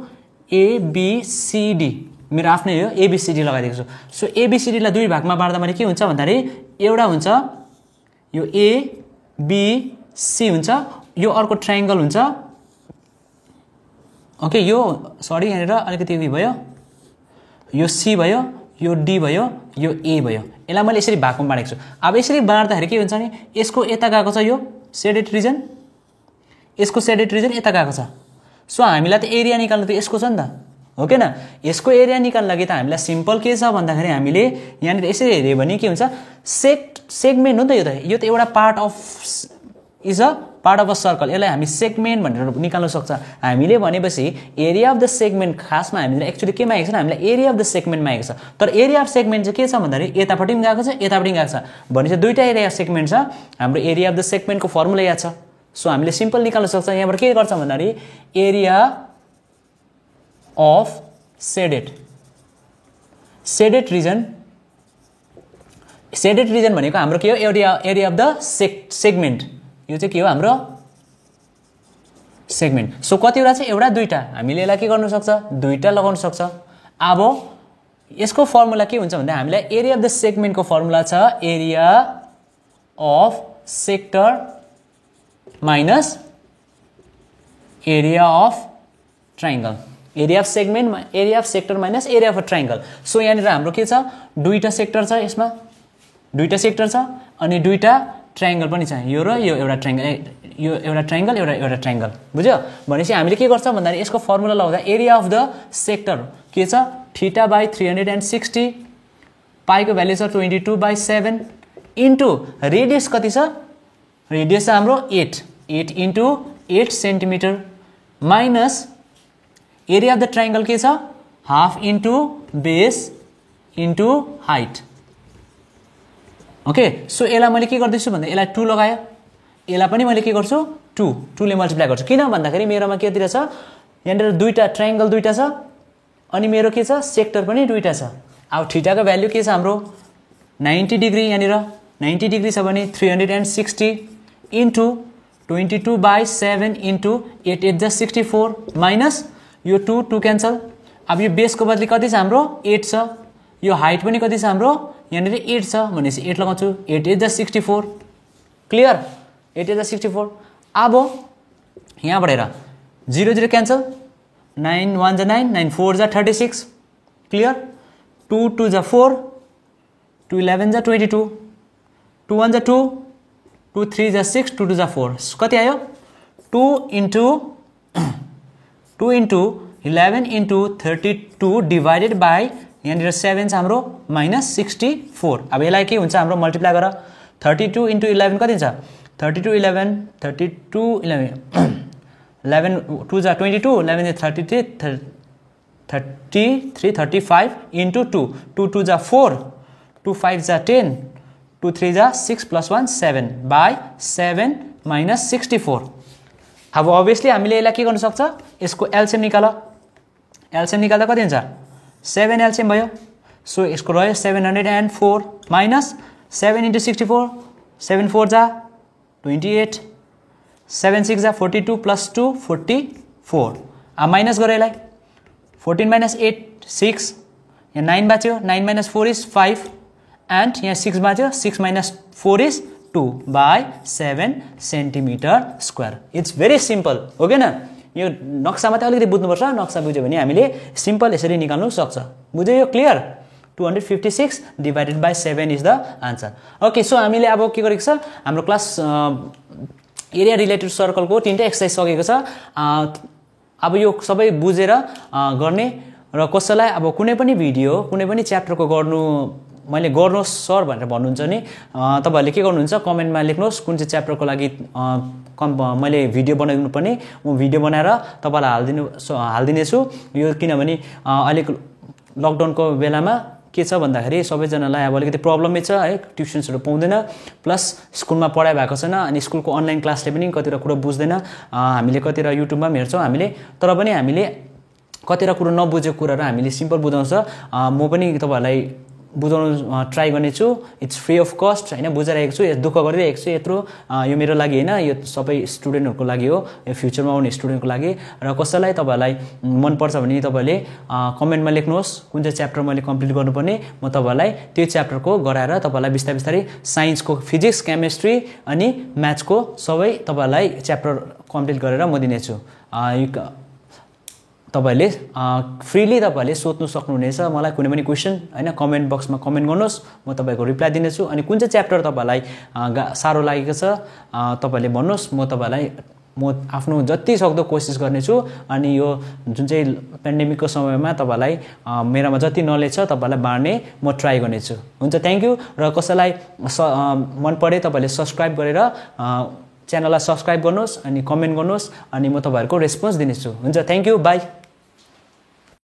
ABCD मेरो आफ्नै हो ABCD लगाइदिएको छु। सो ABCD लाई दुई भागमा बाँड्दा मैले के हुन्छ भन्दाखेरि एउटा हुन्छ यो ABC हुन्छ यो अर्को ट्रायंगल हुन्छ ओके यो सरी यहाँनिर अलिकति उयो भयो यो C भयो यो D भयो यो A भयो यसलाई मैले यसरी भागमा बाँडेको छु। अब यसरी बाँड्दाखेरि के हुन्छ नि यसको यता गएको छ यो शेडेड रिजन यसको शेडेड रिजन यता गएको छ। सो हामीलाई त एरिया निकाल्नु त यसको छ नि त हो के न यसको एरिया निकाल्न लागि त हामीलाई सिम्पल के छ भन्दाखेरि हामीले यहाँनिर यसरी हेर्यो भने के हुन्छ सेगमेन्ट हो नि त यो त एउटा पार्ट अफ अ सर्कल यसलाई हामी सेगमेन्ट भनेर निकाल्न सक्छ हामीले भनेपछि एरिया अफ द सेगमेन्ट खासमा हामीले एक्चुअली के मागेको छ हामीले एरिया अफ द सेगमेन्ट मागेको छ। तर एरिया अफ सेगमेन्ट चाहिँ के छ भन्दाखेरि यतापट्टि पनि गएको छ यतापट्टि पनि गएको छ भनेपछि दुईटा एरिया अफ सेगमेन्ट छ हाम्रो एरिया अफ द सेगमेन्टको फर्मुला याद छ। सो हामीले सिम्पल निकाल्न सक्छ यहाँबाट के गर्छ भन्दाखेरि एरिया of shaded region भनेको हाम्रो के हो एरिया अफ द सेगमेन्ट यो चाहिँ के हो हाम्रो सेगमेन्ट। सो कतिवटा चाहिँ एउटा दुईटा हामीले यसलाई के गर्न सक्छ दुईटा लगाउन सक्छ। अब यसको फर्मुला के हुन्छ भन्दा हामीलाई एरिया अफ द सेगमेन्टको फर्मुला छ area of sector minus area of triangle area of segment area of sector minus area of triangle. So यहाँनिर हाम्रो के छ दुईटा सेक्टर छ यसमा दुईटा सेक्टर छ अनि दुईटा ट्रायंगल पनि छ यो र यो एउटा ट्रायंगल यो एउटा ट्रायंगल एउटा ट्रायंगल बुझ्यो। भनेपछि हामीले के गर्छ भन्दाखेरि यसको फर्मुला लगाउँदा एरिया अफ द सेक्टर के छ θ/360 पाईको भ्यालु छ 22/7 इन्टु रेडियस कति छ रेडियस हाम्रो 8 into 8 centimetre minus area of the triangle के छ half into base into height okay. So यसलाई मैले के गर्दैछु भन्दा यसलाई 2 लगायो यसलाई पनि मैले के गर्छु 2 ले मल्टिप्लाई गर्छु किन भन्दाखेरि मेरोमा के दिएर छ यहाँनिर दुईटा ट्रायंगल दुईटा छ अनि मेरो के छ सेक्टर पनि दुईटा छ। अब थीटाको भ्यालु के छ हाम्रो 90 डिग्री यहाँनिर 90 डिग्री छ भने 360 इन्टु 22/7 इन्टु 8 8 = 64 माइनस यो 2 क्यान्सल। अब यो बेसको बदली कति छ हाम्रो 8 छ यो हाइट पनि कति छ हाम्रो यहाँनिर 8 छ भनेपछि 8 लगाउँछु 8 8 = 64 क्लियर 8 8 = 64। अब यहाँबाट हेर 0 0 क्यान्सल 9 1 = 9 9 4 = 36 क्लियर 2 2 = 4 2 11 = 22 2 1 = 2 2 3 = 6 2 2 = 4 कति आयो 2 इन्टु 11 इन्टु 32 डिभाइडेड बाई यहाँनिर 7 छ हाम्रो माइनस 64। अब यसलाई के हुन्छ हाम्रो मल्टिप्लाई गर 32 इन्टु 11 कति हुन्छ 32 11 32 11 11 2 = 22 11 = 33 35 इन्टु 2 2 2 = 4 2 5 = 10 2 3 = 6 + 1 7 बाई 7 माइनस 64। अब अभियसली हामीले यसलाई के गर्न सक्छ यसको एलसीएम निकाल्दा कति हुन्छ 7 एलसीएम भयो। सो यसको रह्यो 704 माइनस 7 इन्टु 64 7 4 = 28 7 6 = 42 + 2 44। अब माइनस गरेर यसलाई 14 - 8 6 यहाँ 9 बाँच्यो 9 - 4 = 5 एन्ड यहाँ 6 बाँच्यो 6 - 4 = 2/7 centimetre square. It's very simple हो कि न यो नक्सामा त अलिकति बुझ्नुपर्छ नक्सा बुझ्यो भने हामीले सिम्पल यसरी निकाल्नु सक्छ बुझ्यो यो clear 256 divided by 7 is the answer. Okay so हामीले अब के गरेको छ हाम्रो क्लास एरिया रिलेटेड सर्कलको 3टा एक्सर्साइज सकेको छ। अब यो सबै बुझेर गर्ने र कसैलाई अब कुनै पनि भिडियो कुनै पनि च्याप्टरको गर्नु मैले गर्नुहोस् सर भनेर भन्नुहुन्छ नि तपाईहरुले के गर्नुहुन्छ कमेन्टमा लेख्नुहोस् कुन चाहिँ च्याप्टरको लागि मैले भिडियो बनाइदिनु पर्ने म भिडियो बनाएर तपाईलाई हाल्दिनेछु यो किनभने अहिलेको लकडाउनको बेलामा के छ भन्दाखेरि सबैजनालाई अब अलिकति प्रब्लमै छ है ट्युसन्सहरु पाउँदैन प्लस स्कुलमा पढाइ भएको छैन अनि स्कुलको अनलाइन क्लासले पनि कतिवटा कुरा बुझ्दैन हामीले कतिवटा युट्युबमा पनि हेर्छौं हामीले तर पनि हामीले कतिवटा कुरा नबुझेको कुराहरु हामीले सिम्पल बुझाउँछ म पनि तपाईहरुलाई बुझाउन ट्राई गर्नेछु इट्स फ्री अफ कस्ट हैन बुझाइरहेको छु दुःख गरिरहेको छु यत्रो यो मेरो लागि हैन यो सबै स्टुडेन्टहरुको लागि हो यो फ्युचरमा आउने स्टुडेन्टको लागि र कसैलाई तपाईहरुलाई मन पर्छ भने तपाईले कमेन्टमा लेख्नुहोस् कुन चाहिँ च्याप्टर मैले कम्प्लिट गर्नुपर्ने म तपाईहरुलाई त्यो च्याप्टरको गराएर तपाईहरुलाई बिस्तारै बिस्तारै साइन्सको फिजिक्स केमिस्ट्री अनि म्याथ्सको सबै तपाईहरुलाई च्याप्टर कम्प्लिट गरेर म दिनेछु तपाईले फ्रीली तपाईले सोध्नु सक्नुहुनेछ मलाई कुनै पनि क्वेशन हैन कमेन्ट बक्समा कमेन्ट गर्नुहोस् म तपाईको रिप्लाई दिनेछु अनि कुन चाहिँ च्याप्टर तपाईलाई सारो लागेको छ तपाईले भन्नुहोस् म तपाईलाई म आफ्नो जति सक्दो कोशिश गर्नेछु अनि यो जुन चाहिँ पेन्डेमिकको समयमा तपाईलाई मेरामा जति नलेज छ तपाईलाई बाँड्ने म ट्राई गर्नेछु हुन्छ थ्यांक यू र कसैलाई मन परे तपाईले सब्स्क्राइब गरेर च्यानललाई सब्स्क्राइब गर्नुहोस् अनि कमेन्ट गर्नुहोस् अनि म तपाईहरुको रेस्पोन्स दिनेछु हुन्छ थ्यांक यू बाइ